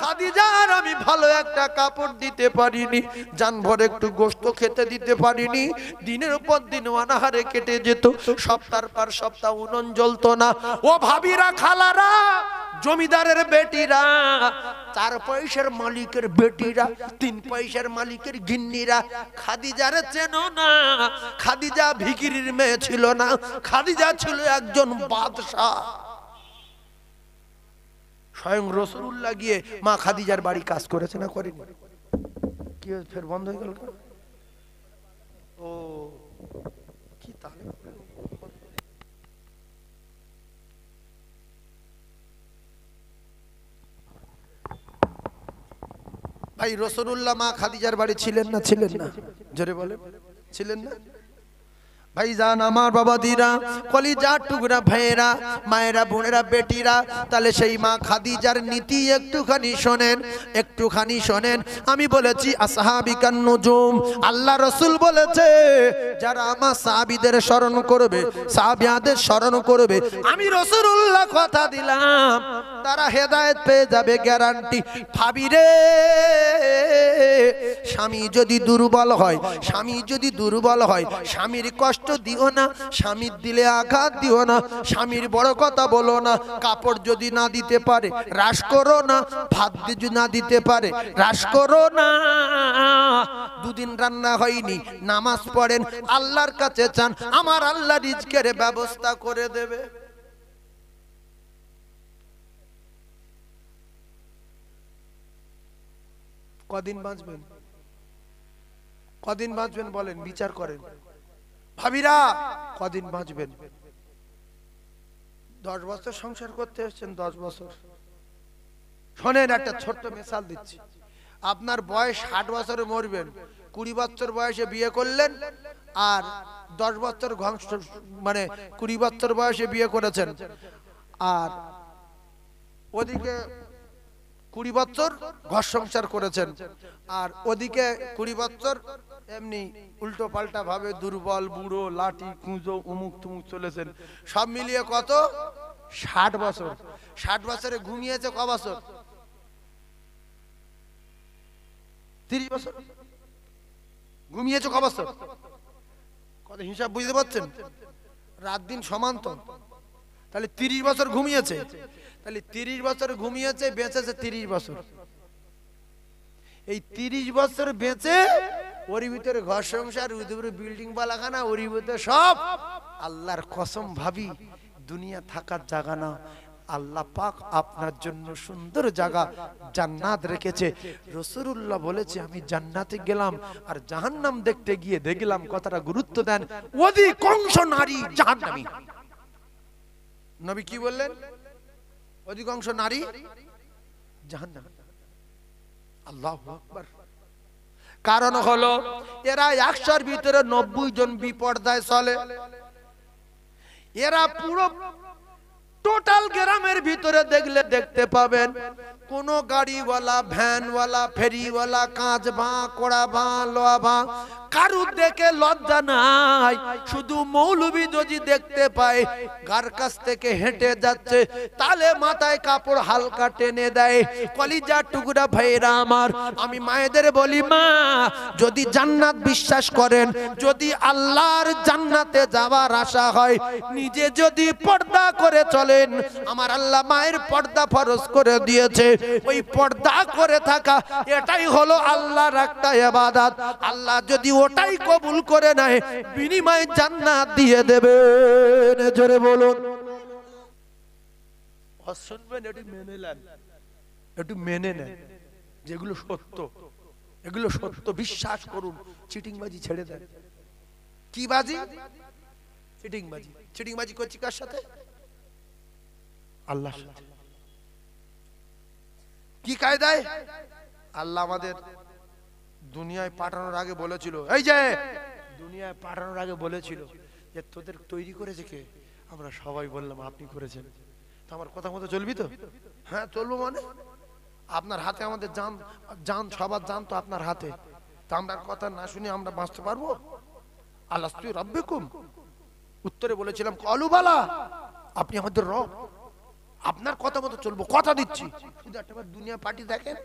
খাদিজার আমি ভালো একটা কাপড় দিতে পারিনি, জান ভরে একটু গোশত খেতে দিতে পারিনি। দিনের পর দিন অনাহারে কেটে যেত, সপ্তাহ পর সপ্তাহ উনুন জ্বলতো না। ও ভাবিরা, খালারা, জমিদারের বেটিরা, 4 পয়সার মালিকের বেটিরা, 3 পয়সার মালিকের গিন্নিরা, খাদিজার চেনো না? খাদিজা ভিখিরির মেয়ে ছিল না, খাদিজা ছিল একজন বাদশা। স্বয়ং রাসূলুল্লাহ গিয়ে মা খাদিজার বাড়ি কাজ করেছে না করেনি? কি ফের বন্ধ হয়ে গেল? ও কি তাহলে ভাই, রাসূলুল্লাহ মা খাদিজার বাড়ি ছিলেন না? ছিলেন না? জোরে বলেন, ছিলেন না? ভাইজান আমার বাবাদিরা, কলিজার টুকরা ভাইয়েরা, মায়েরা, বোনেরা, বেটিরা, তাহলে সেই মা খাদিজার নীতি একটুখানি শোনেন। আমি বলেছি আসহাবিকান নুজুম, আল্লাহ রাসূল বলেছে যারা আমার সাহাবীদের স্মরণ করবে, সাহাবিয়াদের স্মরণ করবে, আমি রাসূলুল্লাহ কথা দিলাম তারা হেদায়েত পেয়ে যাবে, গ্যারান্টি। ভাবিরে, স্বামী যদি দুর্বল হয়, স্বামীর কষ্ট দিও না, স্বামীর দিলে আঘাত দিও না, স্বামীর বড় কথা বলো না। কাপড় যদি না দিতে পারে হ্রাস করো না, ভাত যদি না দিতে পারে হ্রাস করো না। 2 দিন রান্না হয়নি, নামাজ পড়েন, আল্লাহর কাছে চান, আমার আল্লাহ রিজকের ব্যবস্থা করে দেবে। কদিন বাঁচবেন বলেন, বিচার করেন। ভাবিরা, কদিন বাঁচবেন? 10 বছর সংসার করতে এসেছেন, 10 বছর। শোনেন, একটা ছোট্ট মিসাল দিচ্ছি। আপনার বয়স 60 বছরে মরবেন, 20 বছর বয়সে বিয়ে করলেন, আর 10 বছর মানে 20 বছর বয়সে বিয়ে করেছেন, আর ওদিকে 20 বছর ঘর সংসার করেছেন, আর ওদিকে 20 বছর এমনি উল্টো পাল্টা ভাবে দুর্বল, বুড়ো, লাঠি কুঁজো, উমুক তুমুক চলেছেন। সব মিলিয়ে কত? 60 বছর। 60 বছরে ঘুমিয়েছে ক বছর? 30 বছর। ঘুমিয়েছে ক বছর? কত হিসাব বুঝতে পারছেন? রাত দিন সমান তো। তাহলে 30 বছর ঘুমিয়েছে। তাহলে 30 বছর ঘুমিয়েছে, বেঁচেছে 30 বছর। এই 30 বছর বেঁচে ওর ভিতরে ঘর সংসার, ওর ভিতরে বিল্ডিং বালাখানা, ওর ভিতরে সব। আল্লাহর কসম ভাবি, দুনিয়া থাকার জায়গা না। আল্লাহ পাক আপনার জন্য সুন্দর জায়গা জান্নাত রেখেছে। রাসূলুল্লাহ বলেছে, আমি জান্নাতে গেলাম আর জাহান্নাম দেখতে গিয়ে দেখলাম, কথাটা গুরুত্ব দেন, অধিকাংশ নারী জাহান্নামী। নবী কি বললেন? অধিকাংশ নারী জাহান্নামী। আল্লাহু আকবার। কারণ হলো এরা 100-র ভিতরে 90 জন বিপর্দায় চলে। এরা পুরো টোটাল গ্রামের ভিতরে দেখলে দেখতে পাবেন, কোন গাড়িওয়ালা, ভ্যানওয়ালা, ফেরিওয়ালা, কাঁচ ভাঁ, কোড়া ভাঁ, লোহা ভাঁ, কারুর দেখে লজ্জা নাই। শুধু মৌলবী যদি দেখতে পায় গার কাছ থেকে হেঁটে যাচ্ছে, তাহলে মাথায় কাপড় হালকা টেনে দেয়। কলিজা টুকরা ভাইরা আমার, আমি মায়েদের বলি, মা যদি জান্নাত বিশ্বাস করেন, যদি আল্লাহর জান্নাতে যাওয়ার আশা হয়, নিজে যদি পর্দা করে চলেন, আমার আল্লাহ মায়ের পর্দা ফরজ করে দিয়েছে। ওই পর্দা করে থাকা, এটাই হলো আল্লাহর একটা ইবাদত। আল্লাহ যদি ওটাই কবুল করে নেয়, বিনিময়ে জান্নাত দিয়ে দেবেন। জোরে বলুন। শুনবেন, একটু মেনে নেন, একটু মেনে নেন, যেগুলো সত্য, এগুলো সত্য বিশ্বাস করুন। চিটিংবাজি ছেড়ে দেন। কি বাজি? চিটিংবাজি। চিটিংবাজি করছি কার সাথে? আল্লাহর সাথে। কি কায়দায়? আল্লাহ আমাদের দুনিয়ায় পাঠানোর আগে বলেছিল, এই যে দুনিয়ায় পাঠানোর আগে বলেছিল যে তোদের তৈরি করেছে কে? আমরা সবাই বললাম আপনি করেছেন। তো আমার কথা মতো চলবি তো? হ্যাঁ চলবো। মানে আপনার হাতে আমাদের জান, জান সবার জান তো আপনার হাতে। তা আমরা কথা না শুনে আমরা বাঁচতে পারবো? আলাস্তু রাব্বিকুম, উত্তরে বলেছিলাম কলু বালা, আপনি আমাদের রব, আপনার কথা মতো চলবো, কথা দিচ্ছি। শুধু একটা দুনিয়া পার্টি দেখেন।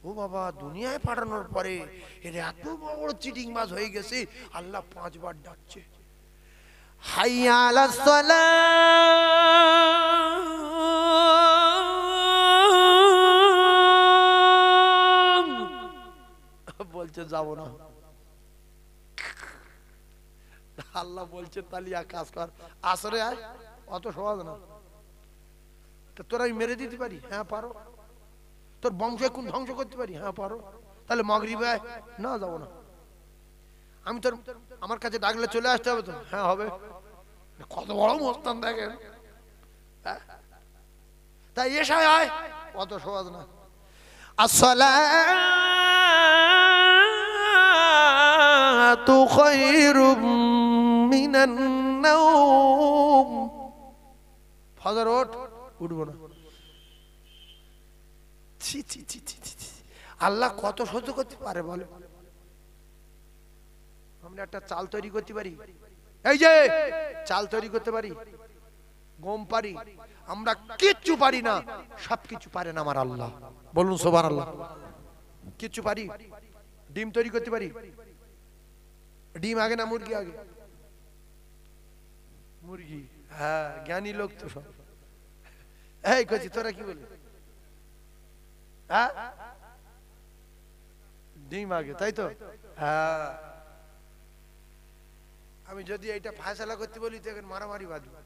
ও বাবা, দুনিয়ায় পাঠানোর পরে এর এত বড় চিটিংবাজ হয়ে গেছে, আল্লাহ 5 বার ডাকছে, হাইয়া আলাস সালাম, বলছে যাব না। আল্লাহ বলছে তাহলে এক কাজ কর, আসরে আয়। অত সহজ না। তোরা আমি মেরে দিতে পারি? হ্যাঁ পারো। তোর বংশ কোন ধ্বংস করতে পারি? হ্যাঁ পারো। তাহলে মাগরিবে আয়। না যাবো না। আমি তোর, আমার কাছে ডাকলে চলে আসতে হবে তো? হ্যাঁ হবে। কত বড় মোস্তান দেখেন। তাই এসায় আয়, অত সহজ না। আসসালাতু খায়রুম মিনান নাওম। ফজর ওঠ, উঠবো না। আল্লাহ কত সহ্য করতে পারে বলে? আমরা একটা চাল তৈরি করতে পারি, এই যে চাল তৈরি করতে পারি, গম পারি, আমরা কিচ্ছু পারি না। সবকিছু পারেন আমার আল্লাহ। বলুন সুবহানাল্লাহ। কিচ্ছু পারি? ডিম তৈরি করতে পারি? ডিম আগে না মুরগি আগে? মুরগি। হ্যাঁ, জ্ঞানী লোক তো সব। এই কইছি, তোরা কি বলি? হ্যাঁ, ডিম আগে, তাই তো? হ্যাঁ, আমি যদি এইটা ফায়সালা করতে বলি তো এখন মারামারি বাঁধবে।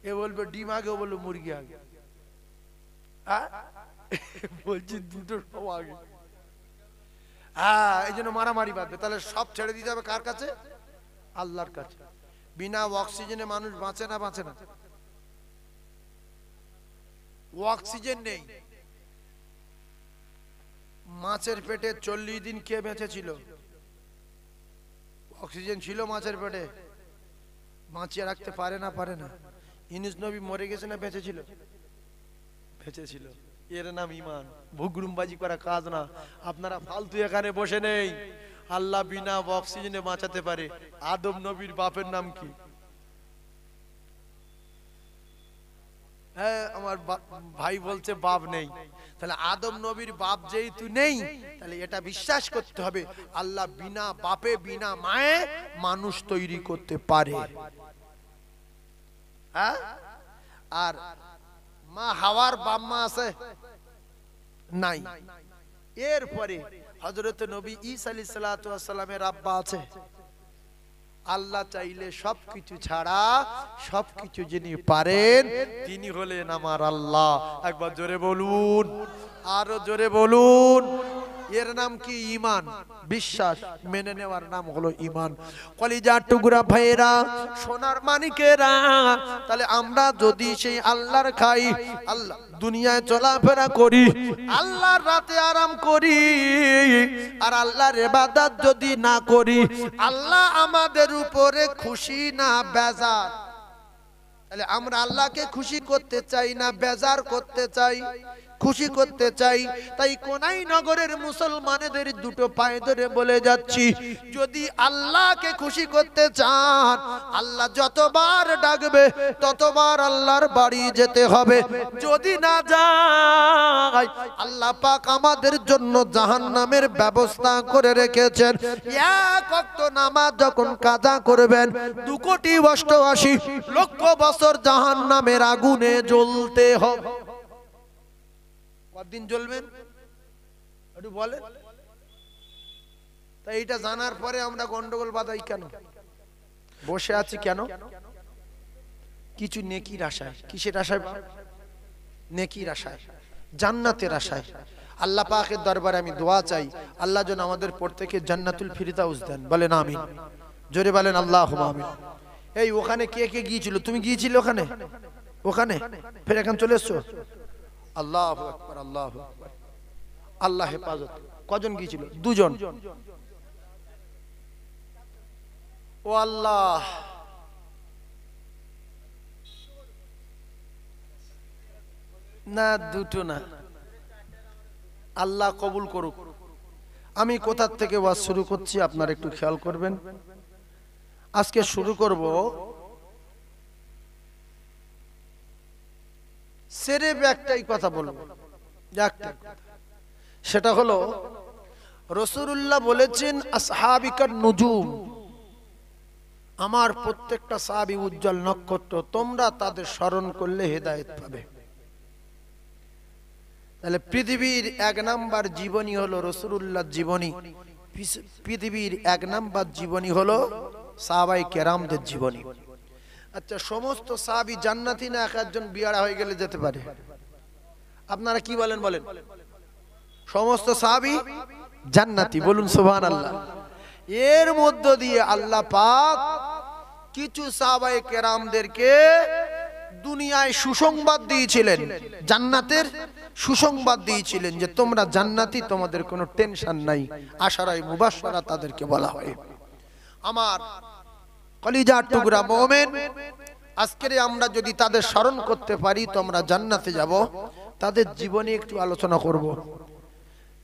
এ বলবে ডিম আগে, ও বলবে মুরগি আগে। বলছি দুটো সব আগে। হ্যাঁ, এই জন্য মারামারি বাঁধবে। তাহলে সব ছেড়ে দিতে হবে কার কাছে? আল্লাহর কাছে। বিনা অক্সিজেনে মানুষ বাঁচে না বাঁচে না? অক্সিজেন নেই। মাছের পেটে 40 দিন কে বেঁচে ছিল? অক্সিজেন ছিল মাছের পেটে, বাঁচিয়ে রাখতে পারে না? পারে না। ইউনূস নবী মরে গেছে না বেঁচে ছিল? বেঁচে ছিল। এর নাম ঈমান। ভুগরুমবাজি করা কাজ না। আপনারা ফালতু এখানে বসে নেই। আল্লাহ বিনা অক্সিজেনে বাঁচাতে পারে। আদম নবীর বাপের নাম কি? হ্যাঁ, আমার ভাই বলছে বাপ নেই। তাহলে আদম নবীর বাপ যেহেতু নেই, তাহলে এটা বিশ্বাস করতে হবে আল্লাহ বিনা বাপে বিনা মায়ে মানুষ তৈরি করতে পারে। হ্যাঁ, আর মা হাওয়ার বাপ মা আছে নাই। এরপরে হযরত নবী ঈসা আলাইহিস সালাতু ওয়াস সালামের আব্বা আছে। আল্লাহ চাইলে সবকিছু ছাড়া সবকিছু যিনি পারেন তিনি হলেন আমার আল্লাহ। একবার জোরে বলুন, আরো জোরে বলুন। এর নাম কি? ঈমান। বিশ্বাস মেনে নেওয়ার নাম হলো ঈমান। কলিজার টুকরা ভাইরা, সোনার মানিকেরা, তাহলে আমরা যদি সেই আল্লাহর খাই, আল্লাহ দুনিয়ায় চলাফেরা করি, আল্লাহর রাতে আরাম করি, আর আল্লাহর ইবাদত যদি না করি, আল্লাহ আমাদের উপরে খুশি না বেজার? তাহলে আমরা আল্লাহকে খুশি করতে চাই না বেজার করতে চাই? খুশি করতে চাই। তাই কোনাই নগরের মুসলমানদের দুটো পায়ে ধরে বলে যাচ্ছি, যদি আল্লাহকে খুশি করতে চান, আল্লাহ যতবার ডাকবে ততবার আল্লাহর বাড়ি যেতে হবে। যদি না যাই, আল্লাহ পাক আমাদের জন্য জাহান্নামের ব্যবস্থা করে রেখেছেন। এক ওয়াক্ত নামাজ যখন কাজা করবেন, 2,88,00,000 বছর জাহান্নামের আগুনে জ্বলতে হবে। কতদিন জ্বলবেন একটু বলেন? তাই এটা জানার পরে আমরা গন্ডগোল বাঁধাই কেন? বসে আছি কেন? কিছু নেকির আশায়। কিসের আশায়? নেকির আশায়, জান্নাতের আশায়। আল্লাহ পাকের দরবারে আমি দোয়া চাই, আল্লাহ যেন আমাদের প্রত্যেককে জান্নাতুল ফিরদাউস দেন। বলেন আমিন। জোরে বলেন আল্লাহুম্মা আমিন। এই ওখানে কে কে গিয়েছিল? তুমি গিয়েছিলে ওখানে? ওখানে ফের এখন চলে এসছো? আল্লাহু আকবার, আল্লাহু আকবার। আল্লাহ হেফাজত। কজন গিয়েছিল? 2 জন। ও আল্লাহ, না 2টো না। আল্লাহ কবুল করুক। আমি কোথা থেকে ওয়াজ শুরু করছি আপনারা একটু খেয়াল করবেন। আজকে শুরু করব সেরেব একটাই কথা বলবো, সেটা হলো রাসূলুল্লাহ বলেছেন আসহাবিকার নুজুম, আমার প্রত্যেকটা সাহাবী উজ্জ্বল নক্ষত্র, তোমরা তাদের স্মরণ করলে হেদায়েত পাবে। তাহলে পৃথিবীর 1 নাম্বার জীবনী হলো রাসূলুল্লাহর জীবনী। পৃথিবীর 1 নাম্বার জীবনী হলো সাহাবায়ে কেরামদের জীবনী। আচ্ছা, সমস্ত সাহাবী জান্নাতি না একজন বিয়ারা হয়ে গেলে যেতে পারে? আপনারা কি বলেন? বলেন। সমস্ত সাহাবী জান্নাতি, বলুন সুবহানাল্লাহ। এর মধ্য দিয়ে আল্লাহ পাক কিছু সাহাবায়ে কেরামদেরকে দুনিয়ায় সুসংবাদ দিয়েছিলেন, জান্নাতের সুসংবাদ দিয়েছিলেন যে তোমরা জান্নাতি, তোমাদের কোনো টেনশন নাই। আশারায়ে মুবাশশারা তাদেরকে বলা হয়। আমার কলিজার টুকরা মুমিন, আজকে আমরা যদি তাদের স্মরণ করতে পারি তো আমরা জান্নাতে যাব। তাদের জীবনী একটু আলোচনা করব।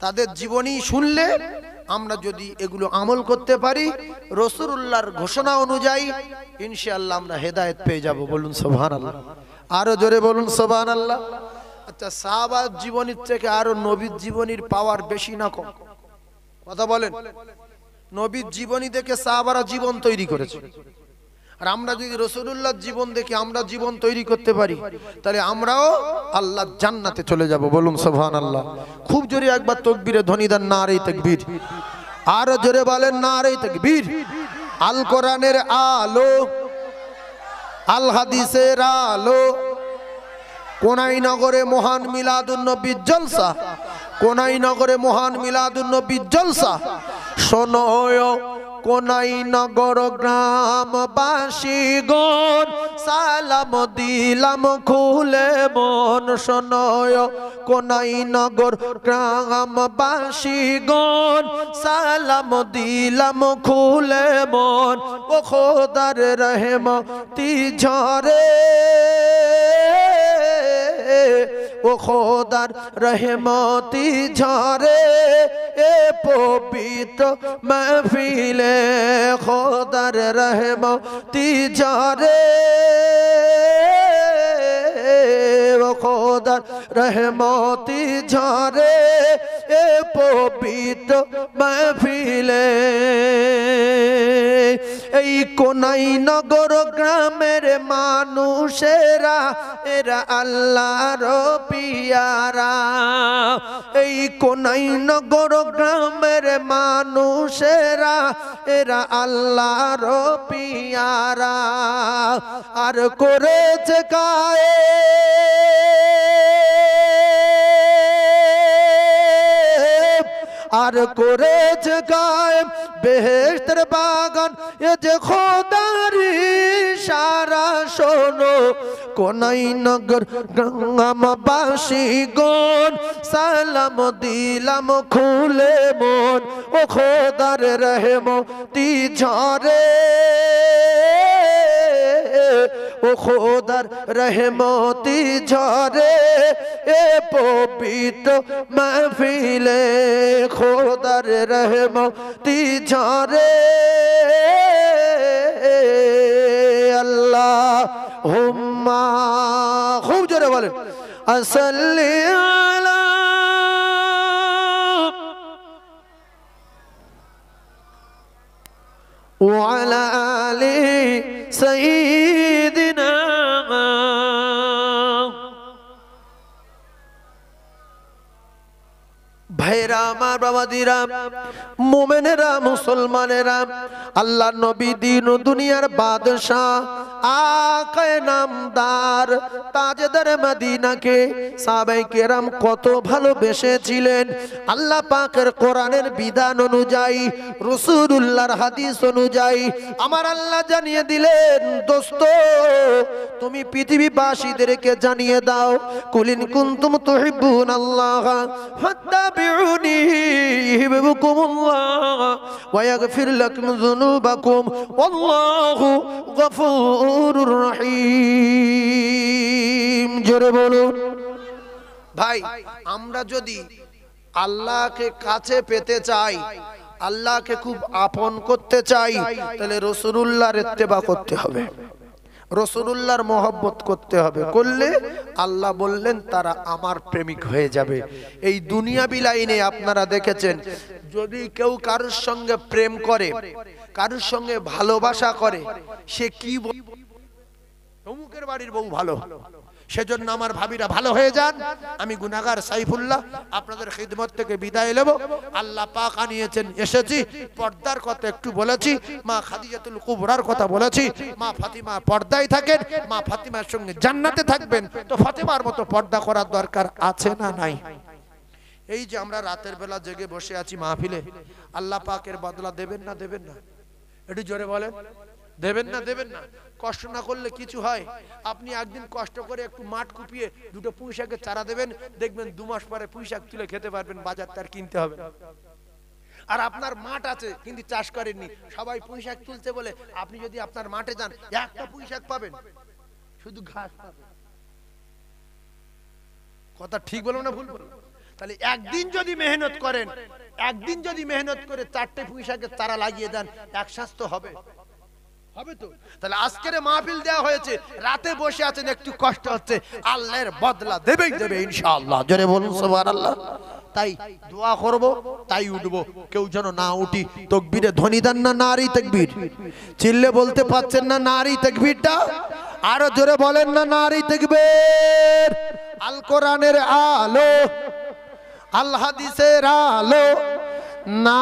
তাদের জীবনী শুনলে আমরা যদি এগুলো আমল করতে পারি, রাসূলুল্লাহর ঘোষণা অনুযায়ী ইনশাআল্লাহ আমরা হেদায়েত পেয়ে যাব। বলুন সুবহানাল্লাহ। আরো জোরে বলুন সুবহানাল্লাহ। আচ্ছা, সাহাবার জীবনীর থেকে আরো নবীর জীবনীর পাওয়ার বেশি না কম? কথা বলেন। নবীর জীবনী দেখে সাহাবারা জীবন তৈরি করেছে, আর আমরা যদি রাসূলুল্লাহর জীবন দেখে আমরা জীবন তৈরি করতে পারি, তাহলে আমরাও আল্লাহর জান্নাতে চলে যাব। বলুন সুবহানাল্লাহ। খুব জোরে একবার তাকবীরে ধ্বনি দেন, নারে তাকবীর। আরো জোরে বলেন নারে তাকবীর। আল কোরআনের আলো, আল হাদিসের আলো, কোনাই নগরে মহান মিলাদুন নবীর জলসা, কোনাই নগরে মহান মিলাদুন নবীর জলসা। শোনো কোনাই নগর গ্রামবাসী গণ সালাম দিলাম খুলে মন শোনয় কোনাই নগর গ্রামবাসী গণ সালাম দিলাম খুলে মন ও খোদার রহমতি ঝরে ও খোদার রহমতি ঝরে এ পবিত্র महफिले খোদার রহমতি ঝরে ও খোদার রহমতি ঝরে এ পবিত্র महफिले এই কোনাই নগর গ্রামের মানুষেরা এরা আল্লাহর পিয়ারা এই কোনাই নগর গ্রামের মানুষেরা এরা আল্লাহর পিয়ারা আর করেছে গায়ে আর করেছে গায়েব বেহেশতের বাগান এ যে খোদার ইশারা শোনো কোনাই নগর গ্রামবাসী গণ সালাম দিলাম খুলে মন ও খোদার রহমতি ঝরে ও খোদার রহমতি ঝরে এ পবিত্র महफिले খোদার রহমতি ঝরে আল্লাহুম্মা খুব জোরে বলেন আসল্লি আলা ওয়া আলা আলি সাইয়্যিদিনা ভাইরা আমার বাবাদিরা মুমিনেরা মুসলমানেরা আল্লাহ নবী দিন ও দুনিয়ার বাদশা আকায়ে নামদার তাজদার মদিনাকে সাহাবায়ে কেরাম কত ভালোবেসেছিলেন আল্লাহ পাকের কোরআনের বিধান অনুযায়ী রাসূলুল্লাহর হাদিস অনুযায়ী আমার আল্লাহ জানিয়ে দিলেন দোস্ত তুমি পৃথিবীবাসীদেরকে জানিয়ে দাও কুলিন কুনতুম তুহিব্বুনাল্লাহ ফাত্তাবিউনি ইউহিব্বুকুমুল্লাহ ওয়া ইয়াগফির লাকুম যুনুবাকুম ওয়াল্লাহু গফুরুর রহিম জোরে বলুন ভাই আমরা যদি আল্লাহকে কাছে পেতে চাই আল্লাহকে খুব আপন করতে চাই তাহলে রাসূলুল্লাহর ইত্তেবা করতে হবে রাসূলুল্লাহর মহব্বত করতে হবে করলে আল্লাহ বললেন তারা আমার প্রেমিক হয়ে যাবে এই দুনিয়াবি লাইনে আপনারা দেখেছেন যদি কেউ কারোর সঙ্গে প্রেম করে কারোর সঙ্গে ভালোবাসা করে সে কি অমুকের বাড়ির বউ ভালো সেজন্য আমার ভাবিরা ভালো হয়ে যান আমি গুনাহগার সাইফুল্লাহ আপনাদের খিদমত থেকে বিদায় নেব আল্লাহ পাক আনিয়েছেন এসেছি পর্দার কথা একটু বলেছি মা খাদিজাতুল কুবরার কথা বলেছি মা ফাতিমা পর্দায় থাকেন মা ফাতিমার সঙ্গে জান্নাতে থাকবেন তো ফাতিমার মতো পর্দা করার দরকার আছে না নাই এই যে আমরা রাতের বেলা জেগে বসে আছি মাহফিলে আল্লাহ পাকের বদলা দেবেন না একটু জোরে বলেন দেবেন না কষ্ট না করলে কিছু হয় আপনি একদিন কষ্ট করে একটু মাঠ কুপিয়ে দুটো পুঁই শাকের চারা দেবেন দেখবেন 2 মাস পরে পুঁই শাক তুলে খেতে পারবেন বাজার তার কিনতে হবে আর আপনার মাঠ আছে কিন্তু চাষ করেননি সবাই পুঁই শাক তুলছে বলে আপনি যদি আপনার মাঠে যান একটা পুঁই শাক পাবেন শুধু ঘাস পাবেন কথা ঠিক বলবো না ভুল বলবো তাহলে একদিন যদি মেহনত করেন একদিন যদি মেহনত করে 4টে পুঁই শাকের চারা লাগিয়ে দেন এক স্বাস্থ্য হবে তো তাহলে আজকের মাহফিল দেওয়া হয়েছে রাতে বসে আছেন একটু কষ্ট হচ্ছে আল্লাহর বদলা দেবে ইনশাআল্লাহ জোরে বলুন সুবহানাল্লাহ তাই দোয়া করব তাই উঠবো কেউ যেন না উঠি তাকবীরে ধ্বনি দেন না নারী তাকবীর চিল্লে বলতে পাচ্ছেন না নারী তাকবীরটা আরো জোরে বলেন না নারী তাকবীর আল কোরআনের আলো আল হাদিসের আলো না